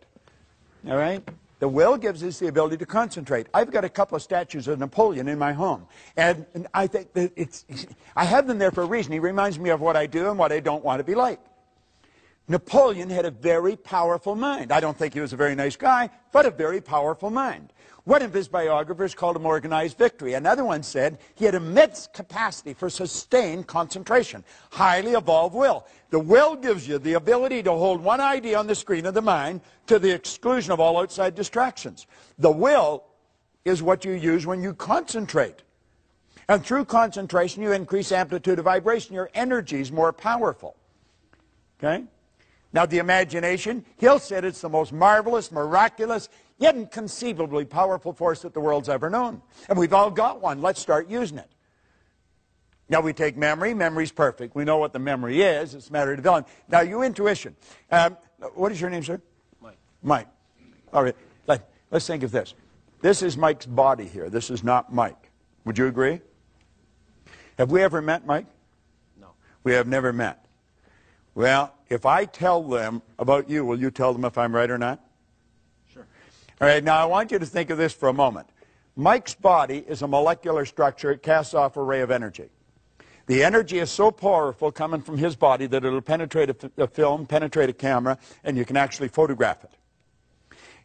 All right? The will gives us the ability to concentrate. I've got a couple of statues of Napoleon in my home. And I think that I have them there for a reason. He reminds me of what I do and what I don't want to be like. Napoleon had a very powerful mind. I don't think he was a very nice guy, but a very powerful mind. One of his biographers called him organized victory. Another one said he had immense capacity for sustained concentration, highly evolved will. The will gives you the ability to hold one idea on the screen of the mind to the exclusion of all outside distractions. The will is what you use when you concentrate. And through concentration, you increase amplitude of vibration. Your energy is more powerful. Okay? Now, the imagination, Hill said it's the most marvelous, miraculous, yet inconceivably powerful force that the world's ever known. And we've all got one. Let's start using it. Now, we take memory. Memory's perfect. We know what the memory is. It's a matter of development. Now, your intuition. What is your name, sir? Mike. Mike. All right. Let's think of this. This is Mike's body here. This is not Mike. Would you agree? Have we ever met, Mike? No. We have never met. Well, if I tell them about you, will you tell them if I'm right or not? Sure. All right, now I want you to think of this for a moment. Mike's body is a molecular structure. It casts off a ray of energy. The energy is so powerful coming from his body that it'll penetrate a film, penetrate a camera, and you can actually photograph it.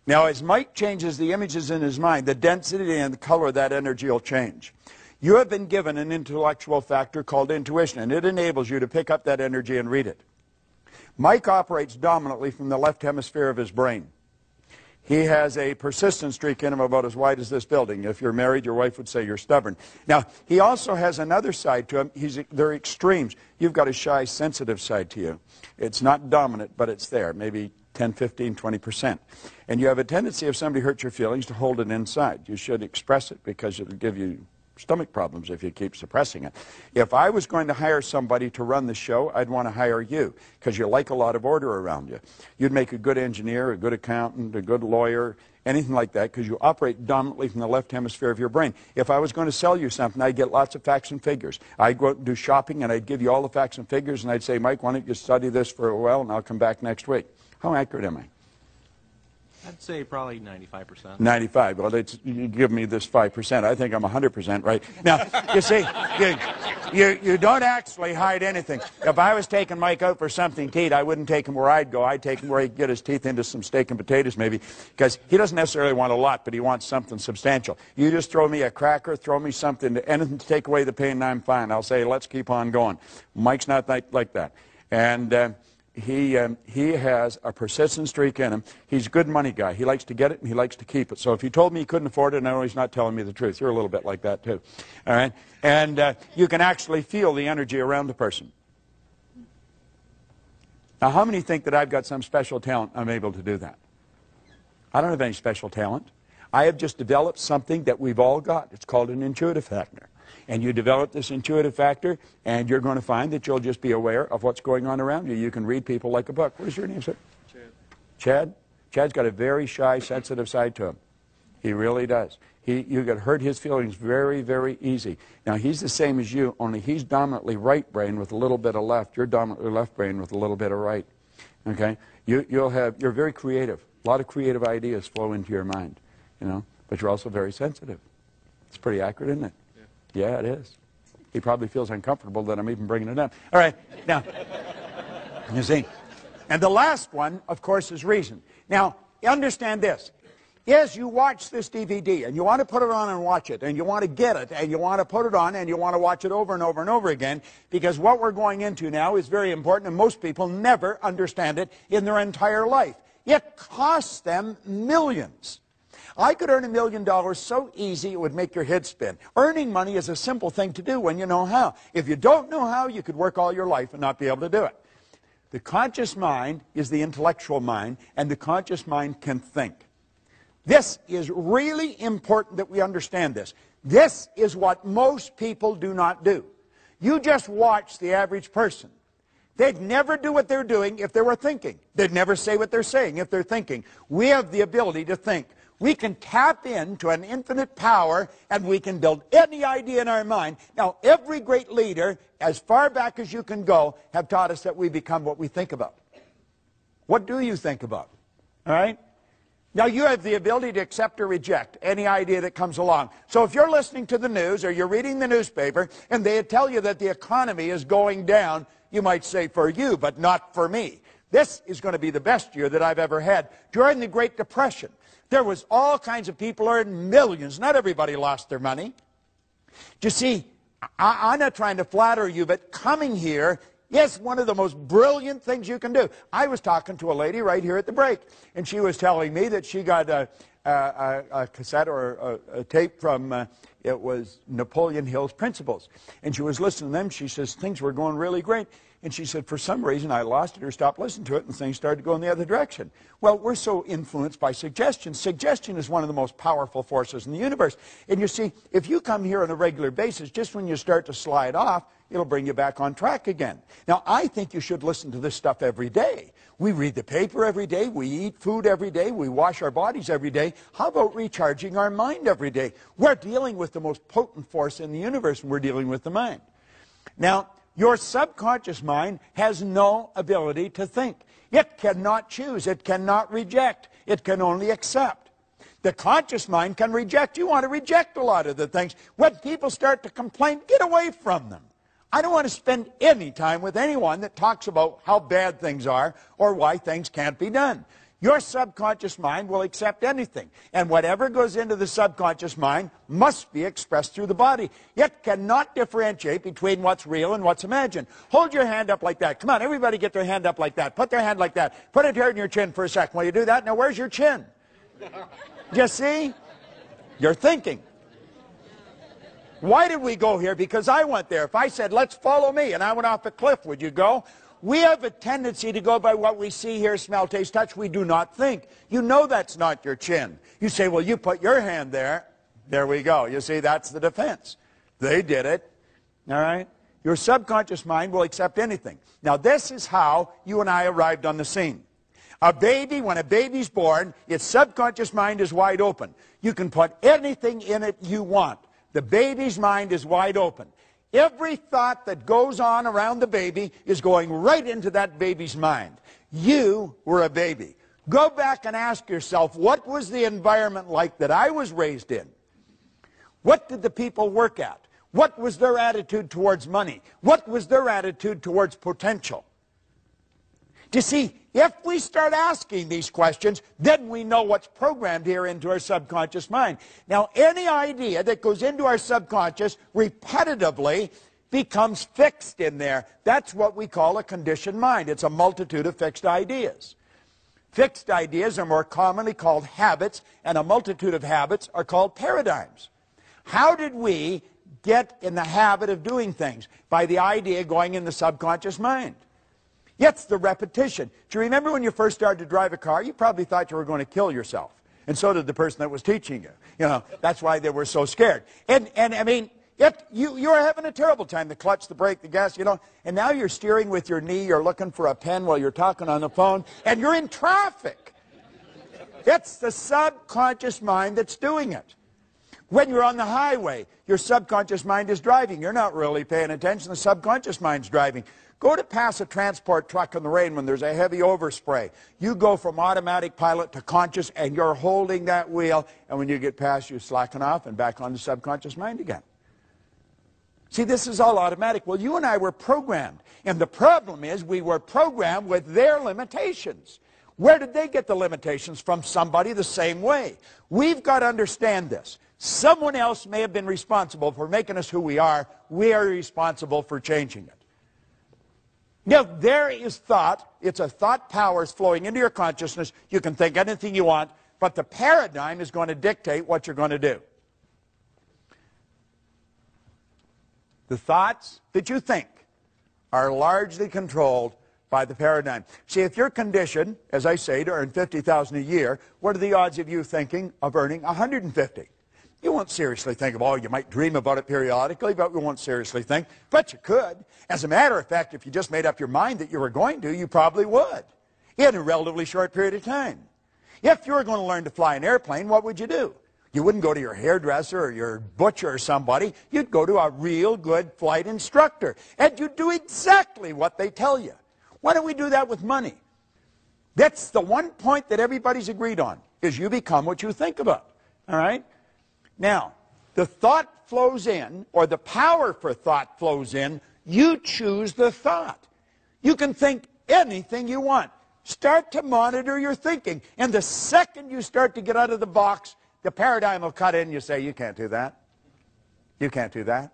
Now, as Mike changes the images in his mind, the density and the color of that energy will change. You have been given an intellectual factor called intuition, and it enables you to pick up that energy and read it. Mike operates dominantly from the left hemisphere of his brain. He has a persistent streak in him about as wide as this building. If you're married, your wife would say you're stubborn. Now, he also has another side to him. They're extremes. You've got a shy, sensitive side to you. It's not dominant, but it's there, maybe 10, 15, 20%. And you have a tendency, if somebody hurts your feelings, to hold it inside. You should express it because it'll give you stomach problems if you keep suppressing it. If I was going to hire somebody to run the show, I'd want to hire you because you like a lot of order around you. You'd make a good engineer, a good accountant, a good lawyer, anything like that because you operate dominantly from the left hemisphere of your brain. If I was going to sell you something, I'd get lots of facts and figures. I'd go out and do shopping and I'd give you all the facts and figures and I'd say, Mike, why don't you study this for a while and I'll come back next week. How accurate am I? I'd say probably 95%. 95. Well, you give me this 5%. I think I'm 100% right. Now, you see, you don't actually hide anything. If I was taking Mike out for something to eat, I wouldn't take him where I'd go. I'd take him where he'd get his teeth into some steak and potatoes maybe, because he doesn't necessarily want a lot, but he wants something substantial. You just throw me a cracker, throw me something, anything to take away the pain, and I'm fine. I'll say, let's keep on going. Mike's not like that. And he has a persistent streak in him. He's a good money guy. He likes to get it and he likes to keep it. So if he told me he couldn't afford it, I know he's not telling me the truth. You're a little bit like that too. All right? And you can actually feel the energy around the person. Now, how many think that I've got some special talent? I'm able to do that. I don't have any special talent. I have just developed something that we've all got. It's called an intuitive factor. And you develop this intuitive factor, and you're going to find that you'll just be aware of what's going on around you. You can read people like a book. What is your name, sir? Chad. Chad? Chad's got a very shy, sensitive side to him. He really does. You can hurt his feelings very, very easy. Now, he's the same as you, only he's dominantly right brain with a little bit of left. You're dominantly left brain with a little bit of right. Okay? You're very creative. A lot of creative ideas flow into your mind. you know, but you're also very sensitive. It's pretty accurate, isn't it? Yeah, it is. He probably feels uncomfortable that I'm even bringing it up. All right, now, you see. And the last one, of course, is reason. Now, understand this. As you watch this DVD, and you want to put it on and watch it, and you want to get it, and you want to put it on, and you want to watch it over and over and over again, because what we're going into now is very important, and most people never understand it in their entire life. It costs them millions. I could earn $1 million so easy it would make your head spin. Earning money is a simple thing to do when you know how. If you don't know how, you could work all your life and not be able to do it. The conscious mind is the intellectual mind, and the conscious mind can think. This is really important that we understand this. This is what most people do not do. You just watch the average person. They'd never do what they're doing if they were thinking. They'd never say what they're saying if they're thinking. We have the ability to think. We can tap into an infinite power, and we can build any idea in our mind. Now, every great leader, as far back as you can go, have taught us that we become what we think about. What do you think about? All right? Now, you have the ability to accept or reject any idea that comes along. So if you're listening to the news or you're reading the newspaper and they tell you that the economy is going down, you might say, for you, but not for me. This is going to be the best year that I've ever had. During the Great Depression, there was all kinds of people earning millions. Not everybody lost their money. You see, I'm not trying to flatter you, but coming here is one of the most brilliant things you can do. I was talking to a lady right here at the break, and she was telling me that she got a cassette or a tape from, it was Napoleon Hill's Principles. And she was listening to them. She says, things were going really great. And she said, for some reason, I lost it or stopped listening to it, and things started to go in the other direction. Well, we're so influenced by suggestion. Suggestion is one of the most powerful forces in the universe. And you see, if you come here on a regular basis, just when you start to slide off, it'll bring you back on track again. Now, I think you should listen to this stuff every day. We read the paper every day. We eat food every day. We wash our bodies every day. How about recharging our mind every day? We're dealing with the most potent force in the universe, and we're dealing with the mind. Now, your subconscious mind has no ability to think. It cannot choose. It cannot reject. It can only accept. The conscious mind can reject. You want to reject a lot of the things. When people start to complain, get away from them. I don't want to spend any time with anyone that talks about how bad things are or why things can't be done. Your subconscious mind will accept anything. And whatever goes into the subconscious mind must be expressed through the body. It cannot differentiate between what's real and what's imagined. Hold your hand up like that. Come on, everybody get their hand up like that. Put their hand like that. Put it here in your chin for a second. While you do that, now where's your chin? You see? You're thinking. Why did we go here? Because I went there. If I said, let's follow me, and I went off a cliff, would you go? We have a tendency to go by what we see, hear, smell, taste, touch. We do not think. You know that's not your chin. You say, well, you put your hand there. There we go. You see, that's the defense. They did it. All right? Your subconscious mind will accept anything. Now, this is how you and I arrived on the scene. A baby, when a baby's born, its subconscious mind is wide open. You can put anything in it you want. The baby's mind is wide open. Every thought that goes on around the baby is going right into that baby's mind. You were a baby. Go back and ask yourself, what was the environment like that I was raised in? What did the people work at? What was their attitude towards money? What was their attitude towards potential? You see, if we start asking these questions, then we know what's programmed here into our subconscious mind. Now, any idea that goes into our subconscious repetitively becomes fixed in there. That's what we call a conditioned mind. It's a multitude of fixed ideas. Fixed ideas are more commonly called habits, and a multitude of habits are called paradigms. How did we get in the habit of doing things? By the idea going in the subconscious mind. It's the repetition. Do you remember when you first started to drive a car? You probably thought you were going to kill yourself. And so did the person that was teaching you. You know, that's why they were so scared. And I mean, you were having a terrible time. The clutch, the brake, the gas, you know. And now you're steering with your knee. You're looking for a pen while you're talking on the phone. And you're in traffic. It's the subconscious mind that's doing it. When you're on the highway, your subconscious mind is driving. You're not really paying attention. The subconscious mind's driving. Go to pass a transport truck in the rain when there's a heavy overspray. You go from automatic pilot to conscious, and you're holding that wheel. And when you get past, you slacken off and back on the subconscious mind again. See, this is all automatic. Well, you and I were programmed. And the problem is we were programmed with their limitations. Where did they get the limitations? From somebody the same way. We've got to understand this. Someone else may have been responsible for making us who we are. We are responsible for changing it. Now, there is thought. It's a thought powers flowing into your consciousness. You can think anything you want, but the paradigm is going to dictate what you're going to do. The thoughts that you think are largely controlled by the paradigm. See, if you're conditioned, as I say, to earn $50,000 a year, what are the odds of you thinking of earning $150,000? You won't seriously think of, oh, you might dream about it periodically, but you won't seriously think. But you could. As a matter of fact, if you just made up your mind that you were going to, you probably would. In a relatively short period of time. If you were going to learn to fly an airplane, what would you do? You wouldn't go to your hairdresser or your butcher or somebody. You'd go to a real good flight instructor. And you'd do exactly what they tell you. Why don't we do that with money? That's the one point that everybody's agreed on, is you become what you think about. All right? Now, the thought flows in, or the power for thought flows in. You choose the thought. You can think anything you want. Start to monitor your thinking. And the second you start to get out of the box, the paradigm will cut in and you say, you can't do that. You can't do that.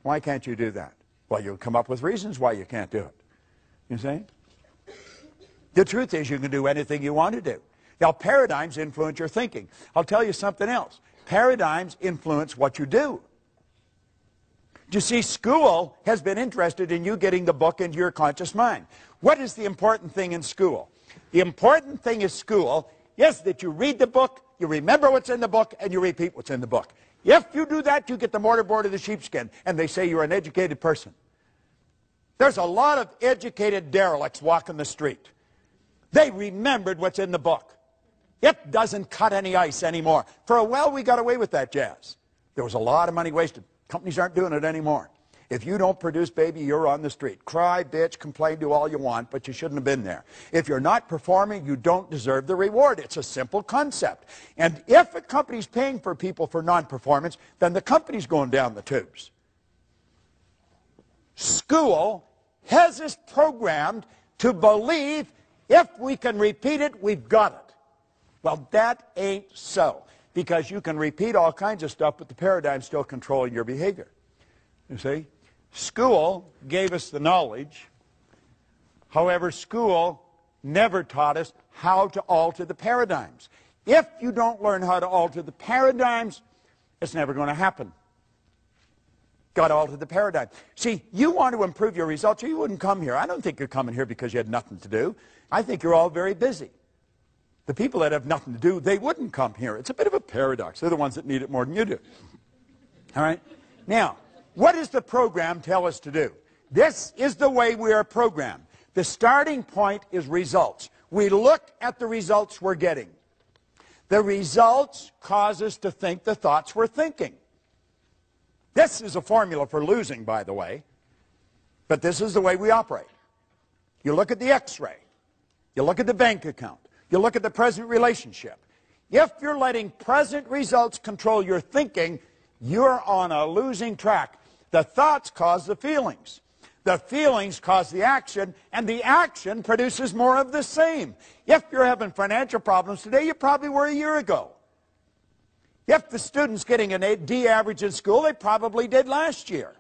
Why can't you do that? Well, you'll come up with reasons why you can't do it. You see? The truth is you can do anything you want to do. Now, paradigms influence your thinking. I'll tell you something else. Paradigms influence what you do. You see, school has been interested in you getting the book into your conscious mind. What is the important thing in school? The important thing in school is that you read the book, you remember what's in the book, and you repeat what's in the book. If you do that, you get the mortarboard of the sheepskin, and they say you're an educated person. There's a lot of educated derelicts walking the street. They remembered what's in the book. It doesn't cut any ice anymore. For a while, we got away with that jazz. There was a lot of money wasted. Companies aren't doing it anymore. If you don't produce, baby, you're on the street. Cry, bitch, complain, do all you want, but you shouldn't have been there. If you're not performing, you don't deserve the reward. It's a simple concept. And if a company's paying for people for non-performance, then the company's going down the tubes. School has us programmed to believe if we can repeat it, we've got it. Well, that ain't so, because you can repeat all kinds of stuff, but the paradigm's still controlling your behavior. You see? School gave us the knowledge. However, school never taught us how to alter the paradigms. If you don't learn how to alter the paradigms, it's never going to happen. Got to alter the paradigm. See, you want to improve your results, or you wouldn't come here. I don't think you're coming here because you had nothing to do. I think you're all very busy. The people that have nothing to do, they wouldn't come here. It's a bit of a paradox. They're the ones that need it more than you do. All right? Now, what does the program tell us to do? This is the way we are programmed. The starting point is results. We look at the results we're getting. The results cause us to think the thoughts we're thinking. This is a formula for losing, by the way. But this is the way we operate. You look at the x-ray. You look at the bank account. You look at the present relationship. If you're letting present results control your thinking, you're on a losing track. The thoughts cause the feelings. The feelings cause the action, and the action produces more of the same. If you're having financial problems today, you probably were a year ago. If the student's getting an D average in school, they probably did last year.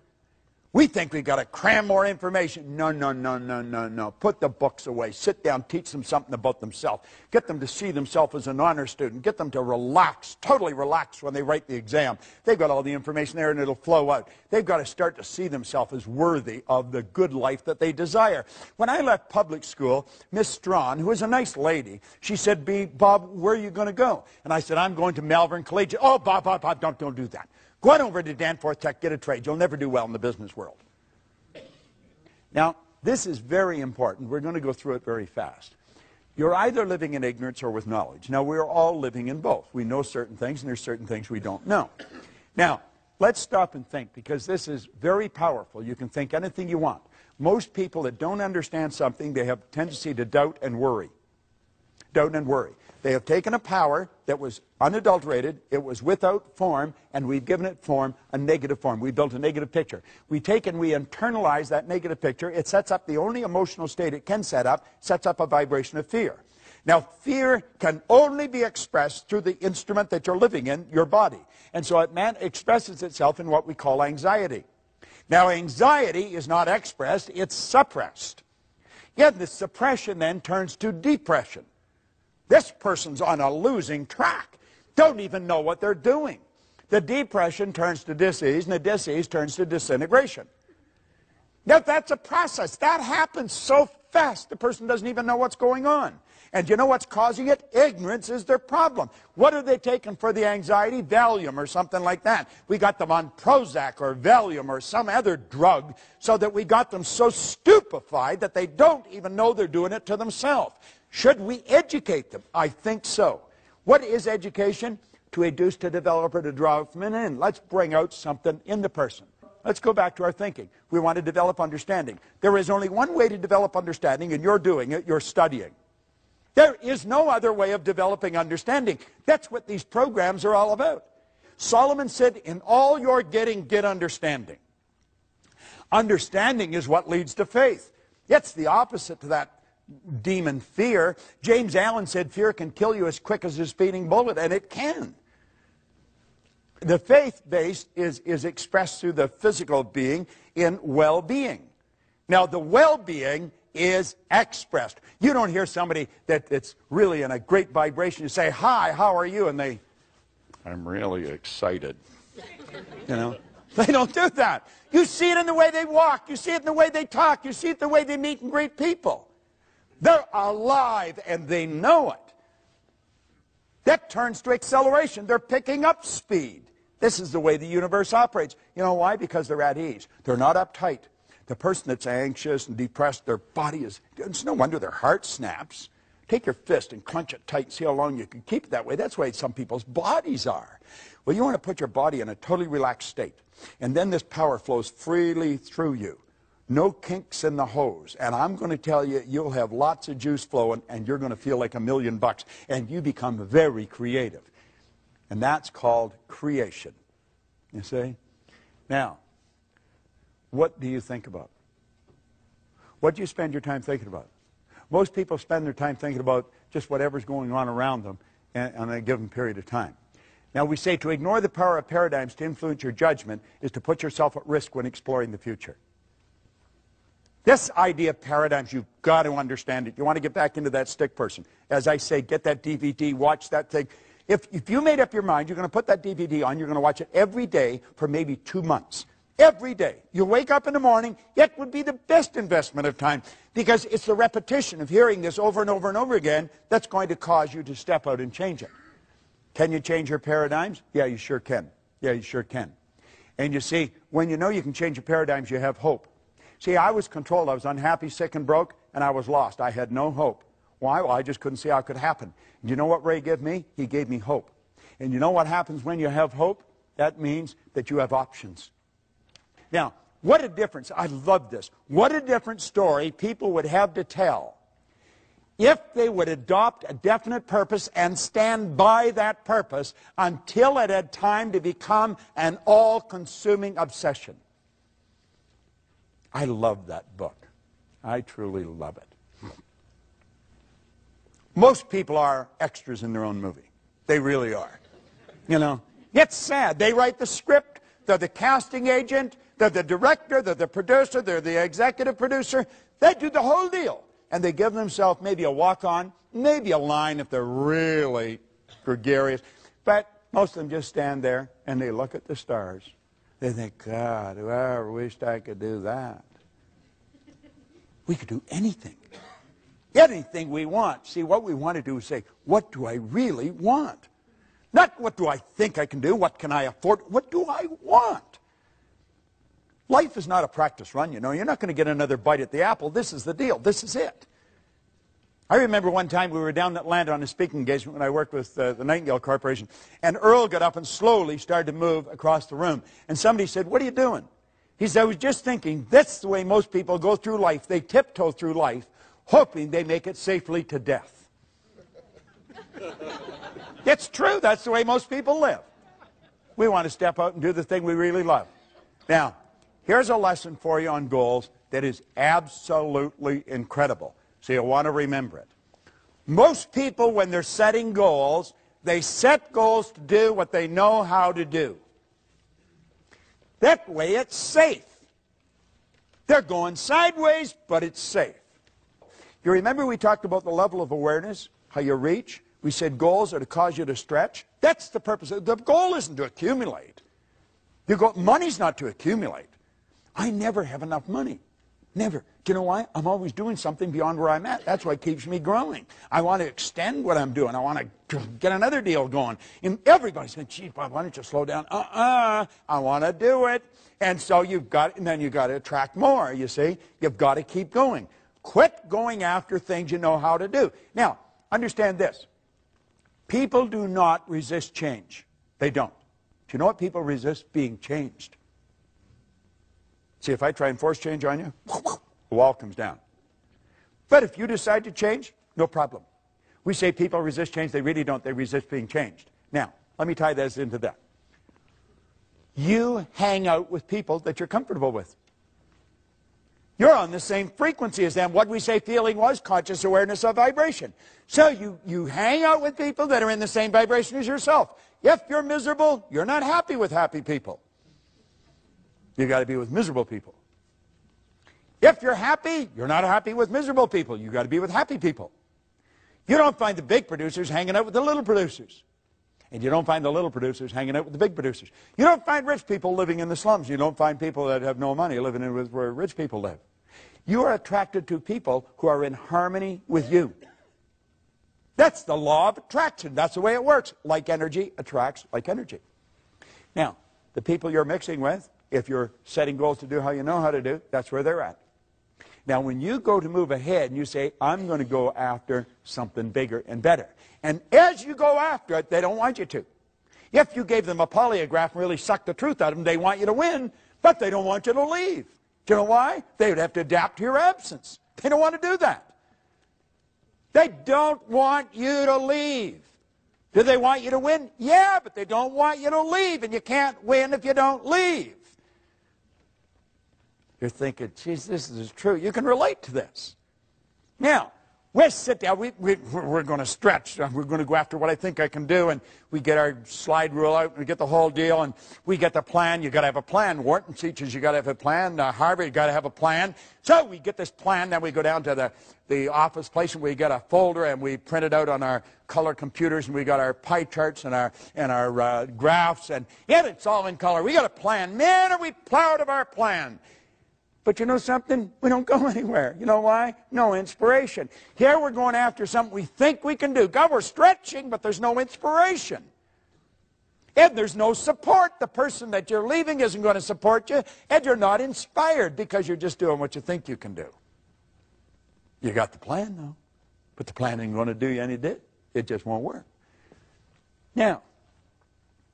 We think we've got to cram more information. No, no, no, no, no, no. Put the books away. Sit down, teach them something about themselves. Get them to see themselves as an honor student. Get them to relax, totally relax when they write the exam. They've got all the information there and it'll flow out. They've got to start to see themselves as worthy of the good life that they desire. When I left public school, Miss Strawn, who was a nice lady, she said, Bob, where are you going to go? And I said, I'm going to Malvern Collegiate. Oh, Bob, don't do that. Go on over to Danforth Tech, get a trade. You'll never do well in the business world. Now, this is very important. We're going to go through it very fast. You're either living in ignorance or with knowledge. Now, we're all living in both. We know certain things, and there's certain things we don't know. Now, let's stop and think, because this is very powerful. You can think anything you want. Most people that don't understand something, they have a tendency to doubt and worry. Doubt and worry. They have taken a power that was unadulterated, it was without form, and we've given it form, a negative form. We built a negative picture. We take and we internalize that negative picture. It sets up the only emotional state it can set up, sets up a vibration of fear. Now, fear can only be expressed through the instrument that you're living in, your body. And so it expresses itself in what we call anxiety. Now, anxiety is not expressed, it's suppressed. Yet the suppression then turns to depression. This person's on a losing track. Don't even know what they're doing. The depression turns to disease, and the disease turns to disintegration. Now, that's a process. That happens so fast, the person doesn't even know what's going on. And you know what's causing it? Ignorance is their problem. What are they taking for the anxiety? Valium or something like that. We got them on Prozac or Valium or some other drug so that we got them so stupefied that they don't even know they're doing it to themselves. Should we educate them? I think so. What is education? To induce, to develop, or to draw from in. Let's bring out something in the person. Let's go back to our thinking. We want to develop understanding. There is only one way to develop understanding, and you're doing it. You're studying. There is no other way of developing understanding. That's what these programs are all about. Solomon said, in all you're getting, get understanding. Understanding is what leads to faith. It's the opposite to that demon fear. James Allen said fear can kill you as quick as a speeding bullet, and it can. The faith-based is expressed through the physical being in well-being. Now, the well-being is expressed. You don't hear somebody that's really in a great vibration. You say, hi, how are you? And they, I'm really excited. You know, they don't do that. You see it in the way they walk. You see it in the way they talk. You see it in the way they meet and greet people. They're alive and they know it. That turns to acceleration. They're picking up speed. This is the way the universe operates. You know why? Because they're at ease. They're not uptight. The person that's anxious and depressed, their body is, it's no wonder their heart snaps. Take your fist and clench it tight and see how long you can keep it that way. That's the way some people's bodies are. Well, you want to put your body in a totally relaxed state. And then this power flows freely through you. No kinks in the hose. And I'm going to tell you, you'll have lots of juice flowing and you're going to feel like $1,000,000. And you become very creative. And that's called creation. You see? Now, what do you think about? What do you spend your time thinking about? Most people spend their time thinking about just whatever's going on around them on a given period of time. Now, we say to ignore the power of paradigms to influence your judgment is to put yourself at risk when exploring the future. This idea of paradigms, you've got to understand it. You want to get back into that stick person. As I say, get that DVD, watch that thing. If you made up your mind, you're going to put that DVD on, you're going to watch it every day for maybe 2 months. Every day. You wake up in the morning, it would be the best investment of time because it's the repetition of hearing this over and over and over again that's going to cause you to step out and change it. Can you change your paradigms? Yeah, you sure can. Yeah, you sure can. And you see, when you know you can change your paradigms, you have hope. See, I was controlled. I was unhappy, sick, and broke, and I was lost. I had no hope. Why? Well, I just couldn't see how it could happen. And you know what Ray gave me? He gave me hope. And you know what happens when you have hope? That means that you have options. Now, what a difference. I love this. What a different story people would have to tell if they would adopt a definite purpose and stand by that purpose until it had time to become an all-consuming obsession. I love that book. I truly love it. Most people are extras in their own movie. They really are. You know, it's sad. They write the script. They're the casting agent. They're the director. They're the producer. They're the executive producer. They do the whole deal. And they give themselves maybe a walk-on, maybe a line if they're really gregarious. But most of them just stand there and they look at the stars. They think, God, I ever wished I could do that. We could do anything. Anything we want. See, what we want to do is say, what do I really want? Not what do I think I can do, what can I afford, what do I want? Life is not a practice run, you know. You're not going to get another bite at the apple. This is the deal. This is it. I remember one time we were down in Atlanta on a speaking engagement when I worked with the Nightingale Corporation, and Earl got up and slowly started to move across the room. And somebody said, "What are you doing?" He said, "I was just thinking, that's the way most people go through life. They tiptoe through life, hoping they make it safely to death." It's true. That's the way most people live. We want to step out and do the thing we really love. Now, here's a lesson for you on goals that is absolutely incredible. So you'll want to remember it. Most people, when they're setting goals, they set goals to do what they know how to do. That way it's safe. They're going sideways, but it's safe. You remember we talked about the level of awareness, how you reach? We said goals are to cause you to stretch. That's the purpose. The goal isn't to accumulate. Money's not to accumulate. I never have enough money. Never. Do you know why? I'm always doing something beyond where I'm at. That's what keeps me growing. I want to extend what I'm doing. I want to get another deal going. And everybody's saying, "Gee, Bob, why don't you slow down?" I want to do it. And so then you've got to attract more, you see. You've got to keep going. Quit going after things you know how to do. Now, understand this. People do not resist change. They don't. Do you know what people resist? Being changed. See, if I try and force change on you, the wall comes down. But if you decide to change, no problem. We say people resist change. They really don't. They resist being changed. Now, let me tie this into that. You hang out with people that you're comfortable with. You're on the same frequency as them. What we say feeling was conscious awareness of vibration. So you hang out with people that are in the same vibration as yourself. If you're miserable, you're not happy with happy people. You've got to be with miserable people. If you're happy, you're not happy with miserable people. You've got to be with happy people. You don't find the big producers hanging out with the little producers. And you don't find the little producers hanging out with the big producers. You don't find rich people living in the slums. You don't find people that have no money living in where rich people live. You are attracted to people who are in harmony with you. That's the law of attraction. That's the way it works. Like energy attracts like energy. Now, the people you're mixing with, if you're setting goals to do how you know how to do, that's where they're at. Now, when you go to move ahead and you say, "I'm going to go after something bigger and better," and as you go after it, they don't want you to. If you gave them a polygraph and really sucked the truth out of them, they want you to win, but they don't want you to leave. Do you know why? They would have to adapt to your absence. They don't want to do that. They don't want you to leave. Do they want you to win? Yeah, but they don't want you to leave, and you can't win if you don't leave. You're thinking, "Geez, this is true." You can relate to this. Now, we'll sit down. We're going to stretch. We're going to go after what I think I can do. And we get our slide rule out. And we get the whole deal. And we get the plan. You've got to have a plan. Wharton teaches you've got to have a plan. Harvard, you've got to have a plan. So we get this plan. Then we go down to the office place. And we get a folder. And we print it out on our color computers. And we got our pie charts and our graphs. And it's all in color. We got a plan. Man, are we proud of our plan. But you know something? We don't go anywhere. You know why? No inspiration. Here we're going after something we think we can do. God, we're stretching, but there's no inspiration. And there's no support. The person that you're leaving isn't going to support you, and you're not inspired because you're just doing what you think you can do. You got the plan, though. But the plan ain't going to do you any good. It just won't work. Now,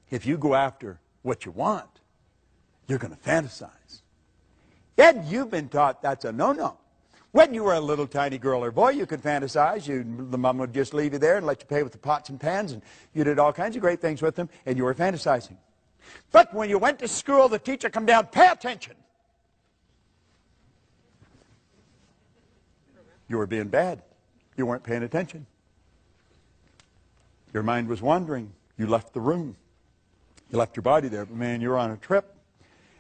if you go after what you want, you're going to fantasize. And you've been taught that's a no-no. When you were a little tiny girl or boy, you could fantasize. The mom would just leave you there and let you play with the pots and pans, and you did all kinds of great things with them, and you were fantasizing. But when you went to school, the teacher come down, "Pay attention." You were being bad. You weren't paying attention. Your mind was wandering. You left the room. You left your body there, but man, you were on a trip.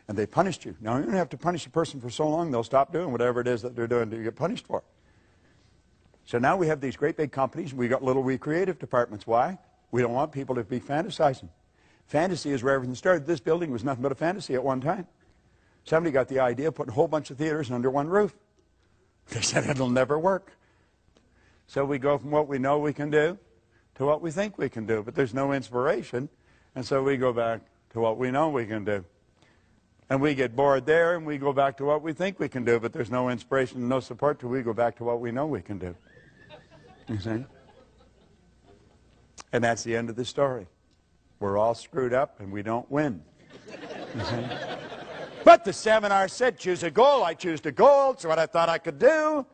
And they punished you. Now, you don't have to punish a person for so long, they'll stop doing whatever it is that they're doing to get punished for. So now we have these great big companies. We got little recreative departments. Why? We don't want people to be fantasizing. Fantasy is where everything started. This building was nothing but a fantasy at one time. Somebody got the idea of putting a whole bunch of theaters under one roof. They said it'll never work. So we go from what we know we can do to what we think we can do. But there's no inspiration. And so we go back to what we know we can do. And we get bored there, and we go back to what we think we can do, but there's no inspiration and no support till we go back to what we know we can do. You see? And that's the end of the story. We're all screwed up and we don't win. You see? But the seminar said, choose a goal. I choose the goal. It's what I thought I could do.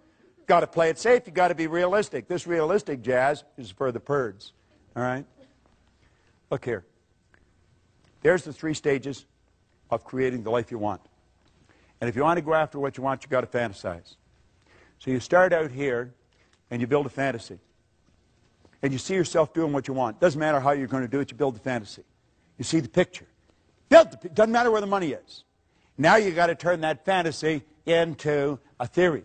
Got to play it safe. You got to be realistic. This realistic jazz is for the birds. All right? Look here. There's the 3 stages of creating the life you want. And if you want to go after what you want, you got to fantasize. So you start out here and you build a fantasy. And you see yourself doing what you want. Doesn't matter how you're going to do it, you build the fantasy. You see the picture. Doesn't matter where the money is. Now you got to turn that fantasy into a theory.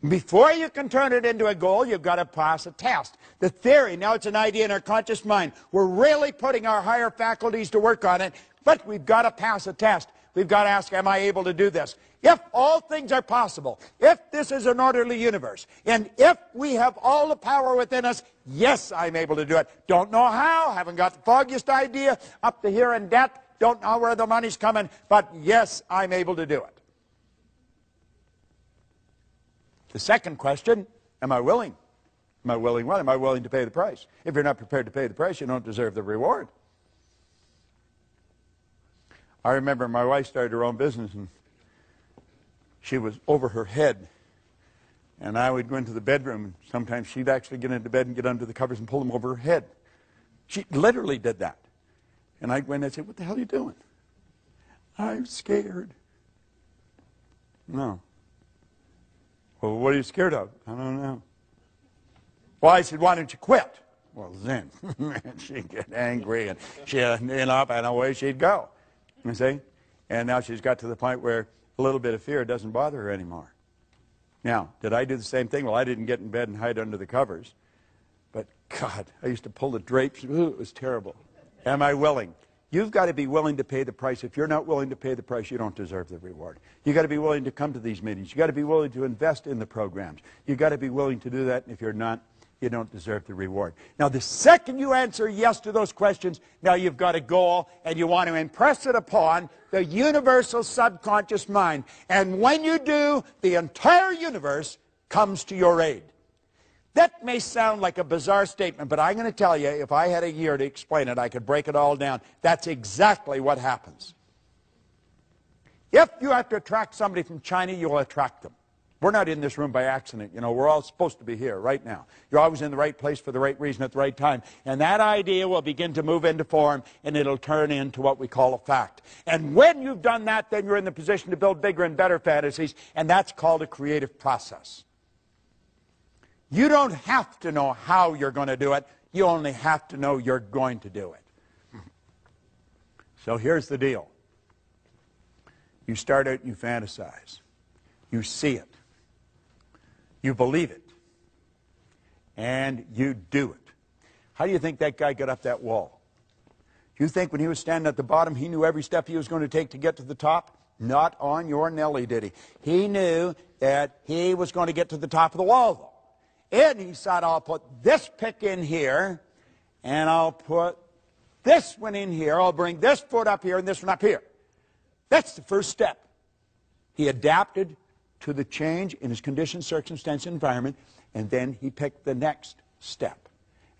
Before you can turn it into a goal, you've got to pass a test. The theory, now it's an idea in our conscious mind. We're really putting our higher faculties to work on it, but we've got to pass a test. We've got to ask, am I able to do this? If all things are possible, if this is an orderly universe, and if we have all the power within us, yes, I'm able to do it. Don't know how, haven't got the foggiest idea, up to here in debt, don't know where the money's coming, but yes, I'm able to do it. The second question, am I willing? Am I willing what? Am I willing to pay the price? If you're not prepared to pay the price, you don't deserve the reward. I remember my wife started her own business, and she was over her head. And I would go into the bedroom, and sometimes she'd actually get into bed and get under the covers and pull them over her head. She literally did that. And I'd go in and I'd say, what the hell are you doing? I'm scared. No. Well, what are you scared of? I don't know. Well, I said, why don't you quit? Well, then, she'd get angry, and she'd, and away she'd go. You see? And now she's got to the point where a little bit of fear doesn't bother her anymore. Now, did I do the same thing? Well, I didn't get in bed and hide under the covers. But, God, I used to pull the drapes. Ooh, it was terrible. Am I willing? You've got to be willing to pay the price. If you're not willing to pay the price, you don't deserve the reward. You've got to be willing to come to these meetings. You've got to be willing to invest in the programs. You've got to be willing to do that, and if you're not, you don't deserve the reward. Now, the second you answer yes to those questions, now you've got a goal, and you want to impress it upon the universal subconscious mind. And when you do, the entire universe comes to your aid. That may sound like a bizarre statement, but I'm going to tell you, if I had a year to explain it, I could break it all down. That's exactly what happens. If you have to attract somebody from China, you'll attract them. We're not in this room by accident. You know, we're all supposed to be here right now. You're always in the right place for the right reason at the right time. And that idea will begin to move into form, and it'll turn into what we call a fact. And when you've done that, then you're in the position to build bigger and better fantasies, and that's called a creative process. You don't have to know how you're going to do it. You only have to know you're going to do it. So here's the deal. You start out and you fantasize. You see it. You believe it. And you do it. How do you think that guy got up that wall? Do you think when he was standing at the bottom, he knew every step he was going to take to get to the top? Not on your Nelly, did he? He knew that he was going to get to the top of the wall, though. And he said, I'll put this pick in here, and I'll put this one in here. I'll bring this foot up here and this one up here. That's the first step. He adapted to the change in his conditions, circumstance, and environment, and then he picked the next step.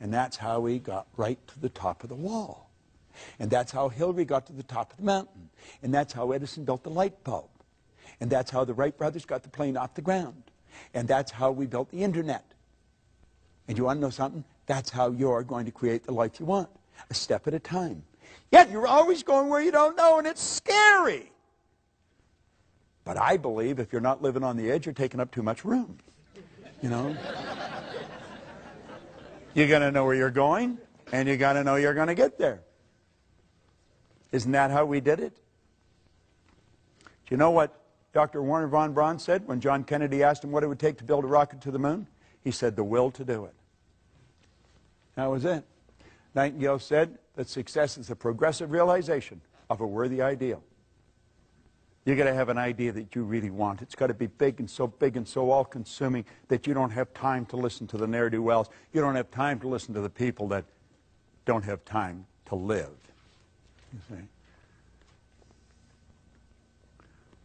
And that's how he got right to the top of the wall. And that's how Hillary got to the top of the mountain. And that's how Edison built the light bulb. And that's how the Wright brothers got the plane off the ground. And that's how we built the internet. And you want to know something? That's how you're going to create the life you want, a step at a time. Yet you're always going where you don't know, and it's scary. But I believe if you're not living on the edge, you're taking up too much room. You know? You got to know where you're going, and you got to know you're going to get there. Isn't that how we did it? Do you know what Dr. Werner von Braun said when John Kennedy asked him what it would take to build a rocket to the moon? He said, the will to do it. That was it. Nightingale said that success is the progressive realization of a worthy ideal. You've got to have an idea that you really want. It's got to be big and so all-consuming that you don't have time to listen to the ne'er-do-wells. You don't have time to listen to the people that don't have time to live. You see?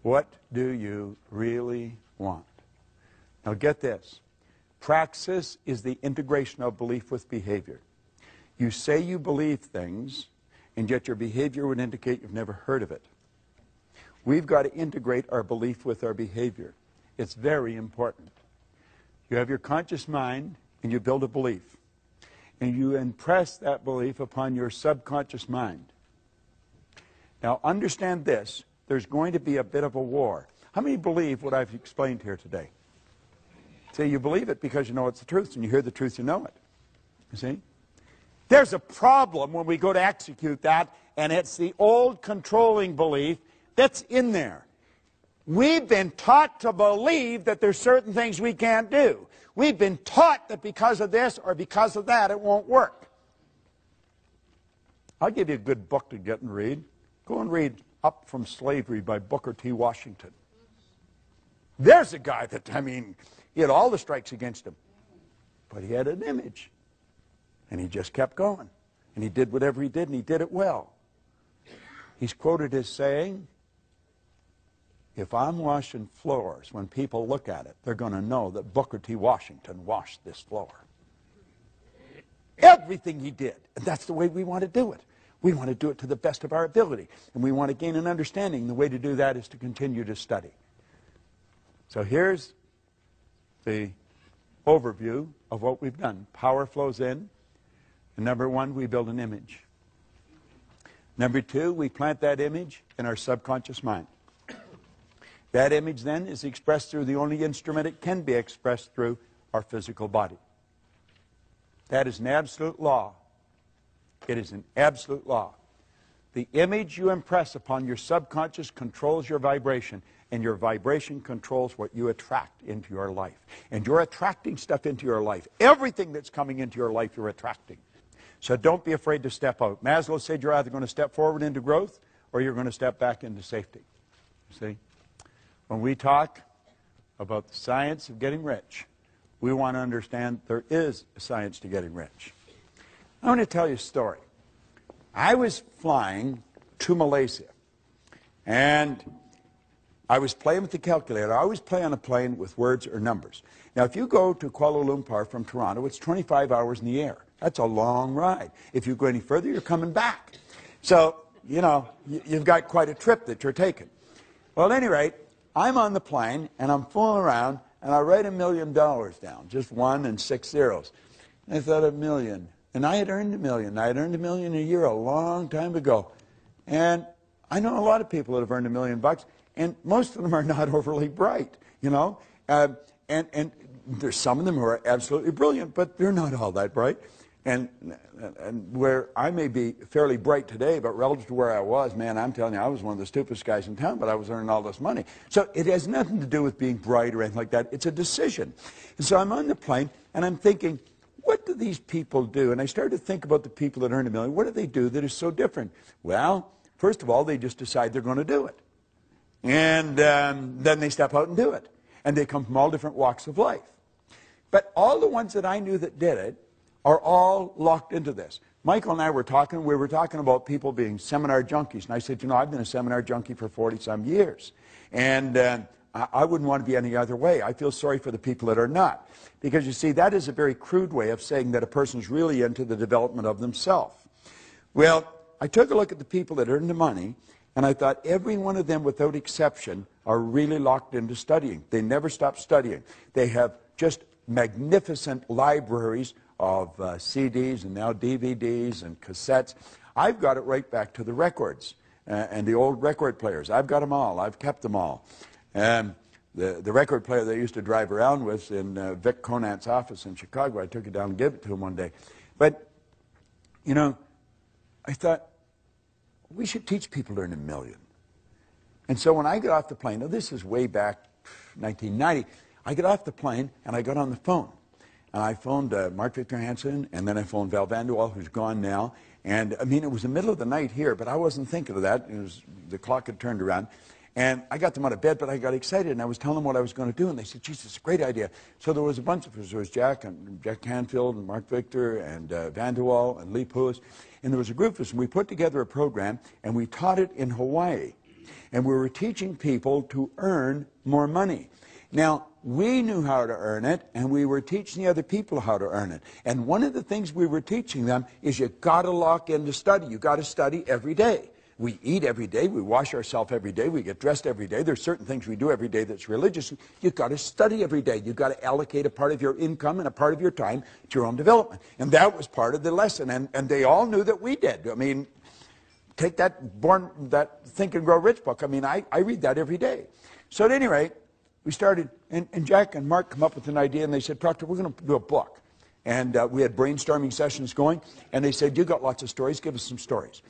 What do you really want? Now get this. Praxis is the integration of belief with behavior. You say you believe things, and yet your behavior would indicate you've never heard of it. We've got to integrate our belief with our behavior. It's very important. You have your conscious mind, and you build a belief. And you impress that belief upon your subconscious mind. Now, understand this. There's going to be a bit of a war. How many believe what I've explained here today? See, you believe it because you know it's the truth, and you hear the truth, you know it. You see? There's a problem when we go to execute that, and it's the old controlling belief that's in there. We've been taught to believe that there's certain things we can't do. We've been taught that because of this or because of that, it won't work. I'll give you a good book to get and read. Go and read Up from Slavery by Booker T. Washington. There's a guy that, I mean, he had all the strikes against him. But he had an image. And he just kept going. And he did whatever he did, and he did it well. He's quoted as saying, if I'm washing floors, when people look at it, they're going to know that Booker T. Washington washed this floor. Everything he did. And that's the way we want to do it. We want to do it to the best of our ability. And we want to gain an understanding. The way to do that is to continue to study. So here's the overview of what we've done. Power flows in. And number one, we build an image. Number two, we plant that image in our subconscious mind. That image then is expressed through the only instrument it can be expressed through, our physical body. That is an absolute law. It is an absolute law. The image you impress upon your subconscious controls your vibration, and your vibration controls what you attract into your life. And you're attracting stuff into your life. Everything that's coming into your life, you're attracting. So don't be afraid to step out. Maslow said you're either going to step forward into growth or you're going to step back into safety. See? When we talk about the science of getting rich, we want to understand there is a science to getting rich. I want to tell you a story. I was flying to Malaysia, and I was playing with the calculator. I always play on a plane with words or numbers. Now, if you go to Kuala Lumpur from Toronto, it's 25 hours in the air. That's a long ride. If you go any further, you're coming back. So, you know, you've got quite a trip that you're taking. Well, at any rate, I'm on the plane, and I'm fooling around, and I write $1 million down, just 1 and 6 zeros. And I thought, $1 million. And I had earned $1 million. I had earned $1 million a year a long time ago. And I know a lot of people that have earned $1 million bucks, and most of them are not overly bright, you know. And there's some of them who are absolutely brilliant, but they're not all that bright. And where I may be fairly bright today, but relative to where I was, man, I'm telling you, I was one of the stupidest guys in town, but I was earning all this money. So it has nothing to do with being bright or anything like that. It's a decision. And so I'm on the plane, and I'm thinking, what do these people do? And I started to think about the people that earn $1 million. What do they do that is so different? Well, first of all, they just decide they're going to do it. And then they step out and do it. And they come from all different walks of life. But all the ones that I knew that did it are all locked into this. Michael and I were talking. We were talking about people being seminar junkies. And I said, you know, I've been a seminar junkie for 40-some years. And I wouldn't want to be any other way. I feel sorry for the people that are not. Because, you see, that is a very crude way of saying that a person's really into the development of themselves. Well, I took a look at the people that earn the money, and I thought every one of them, without exception, are really locked into studying. They never stop studying. They have just magnificent libraries of CDs and now DVDs and cassettes. I've got it right back to the records and the old record players. I've got them all. I've kept them all. The record player they used to drive around with in Vic Conant's office in Chicago, I took it down and gave it to him one day. But, you know, I thought, we should teach people to earn $1 million. And so when I got off the plane, now this is way back 1990, I got off the plane and I got on the phone. And I phoned Mark Victor Hansen, and then I phoned Val Vanderwall, who's gone now. And, I mean, it was the middle of the night here, but I wasn't thinking of that. It was, the clock had turned around. And I got them out of bed, but I got excited, and I was telling them what I was going to do. And they said, geez, it's a great idea. So there was a bunch of us. There was Jack Canfield and Mark Victor and Vanderwall and Lee Poulos. And there was a group of us, and we put together a program, and we taught it in Hawaii. And we were teaching people to earn more money. Now, we knew how to earn it, and we were teaching the other people how to earn it. And one of the things we were teaching them is you got to lock in to study. You got to study every day. We eat every day. We wash ourselves every day. We get dressed every day. There's certain things we do every day that's religious. You've got to study every day. You've got to allocate a part of your income and a part of your time to your own development. And that was part of the lesson. And they all knew that we did. I mean, take that Think and Grow Rich book. I mean, I read that every day. So at any rate, we started, and Jack and Mark come up with an idea, and they said, Proctor, we're going to do a book. And we had brainstorming sessions going, and they said, you got lots of stories, give us some stories.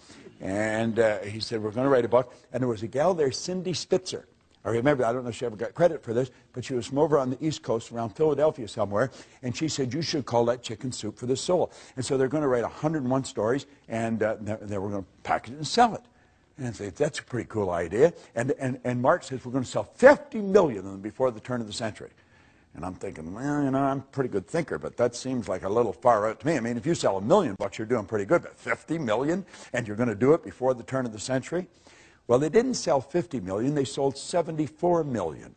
And he said, we're going to write a book. And there was a gal there, Cindy Spitzer. I remember, I don't know if she ever got credit for this, but she was from over on the East Coast, around Philadelphia somewhere, and she said, you should call that Chicken Soup for the Soul. And so they're going to write 101 stories, and they were going to package it and sell it. And I said, that's a pretty cool idea. And Mark says, we're going to sell 50 million of them before the turn of the century. And I'm thinking, well, you know, I'm a pretty good thinker, but that seems like a little far out to me. I mean, if you sell $1 million, you're doing pretty good, but 50 million, and you're going to do it before the turn of the century? Well, they didn't sell 50 million, they sold 74 million.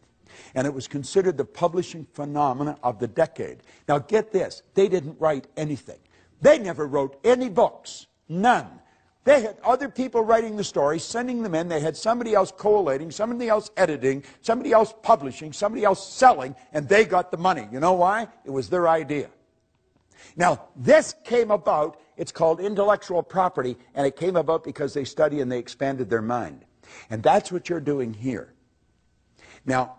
And it was considered the publishing phenomena of the decade. Now, get this, they didn't write anything. They never wrote any books, none. They had other people writing the stories, sending them in. They had somebody else collating, somebody else editing, somebody else publishing, somebody else selling, and they got the money. You know why? It was their idea. Now, this came about, it's called intellectual property, and it came about because they studied and they expanded their mind. And that's what you're doing here. Now,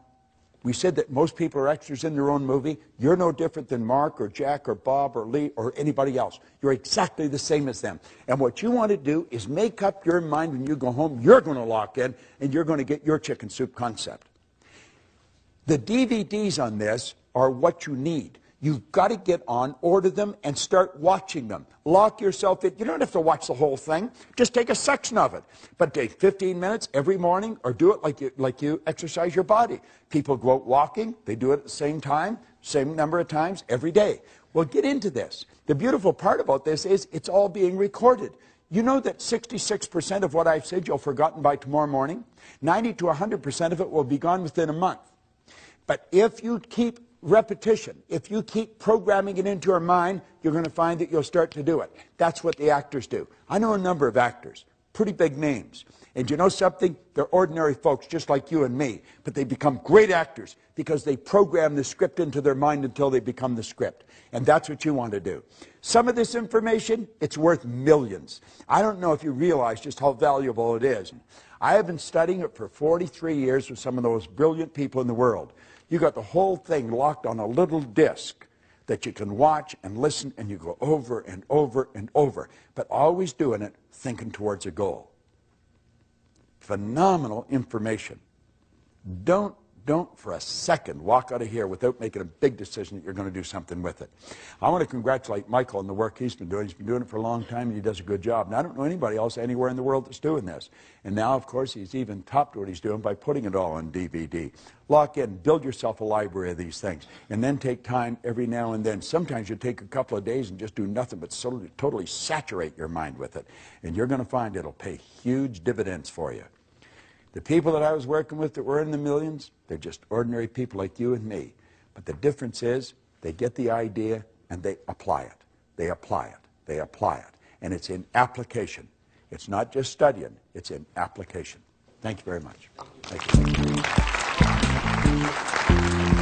we said that most people are extras in their own movie. You're no different than Mark or Jack or Bob or Lee or anybody else. You're exactly the same as them. And what you want to do is make up your mind when you go home. You're going to lock in and you're going to get your chicken soup concept. The DVDs on this are what you need. You've got to get on, order them, and start watching them. Lock yourself in. You don't have to watch the whole thing. Just take a section of it. But take 15 minutes every morning, or do it like you exercise your body. People go out walking. They do it at the same time, same number of times every day. Well, get into this. The beautiful part about this is it's all being recorded. You know that 66% of what I've said you'll have forgotten by tomorrow morning? 90 to 100% of it will be gone within a month. But if you keep repetition, if you keep programming it into your mind, you're going to find that you'll start to do it. That's what the actors do. I know a number of actors, pretty big names. And you know something? They're ordinary folks just like you and me. But they become great actors because they program the script into their mind until they become the script. And that's what you want to do. Some of this information, it's worth millions. I don't know if you realize just how valuable it is. I have been studying it for 43 years with some of the most brilliant people in the world. You got the whole thing locked on a little disc that you can watch and listen, and you go over and over and over, but always doing it thinking towards a goal. Phenomenal information. Don't for a second walk out of here without making a big decision that you're going to do something with it. I want to congratulate Michael on the work he's been doing. He's been doing it for a long time, and he does a good job. And I don't know anybody else anywhere in the world that's doing this. And now, of course, he's even topped what he's doing by putting it all on DVD. Lock in, build yourself a library of these things, and then take time every now and then. Sometimes you take a couple of days and just do nothing but totally saturate your mind with it. And you're going to find it'll pay huge dividends for you. The people that I was working with that were in the millions, they're just ordinary people like you and me. But the difference is they get the idea and they apply it. They apply it. They apply it. And it's in application. It's not just studying. It's in application. Thank you very much. Thank you.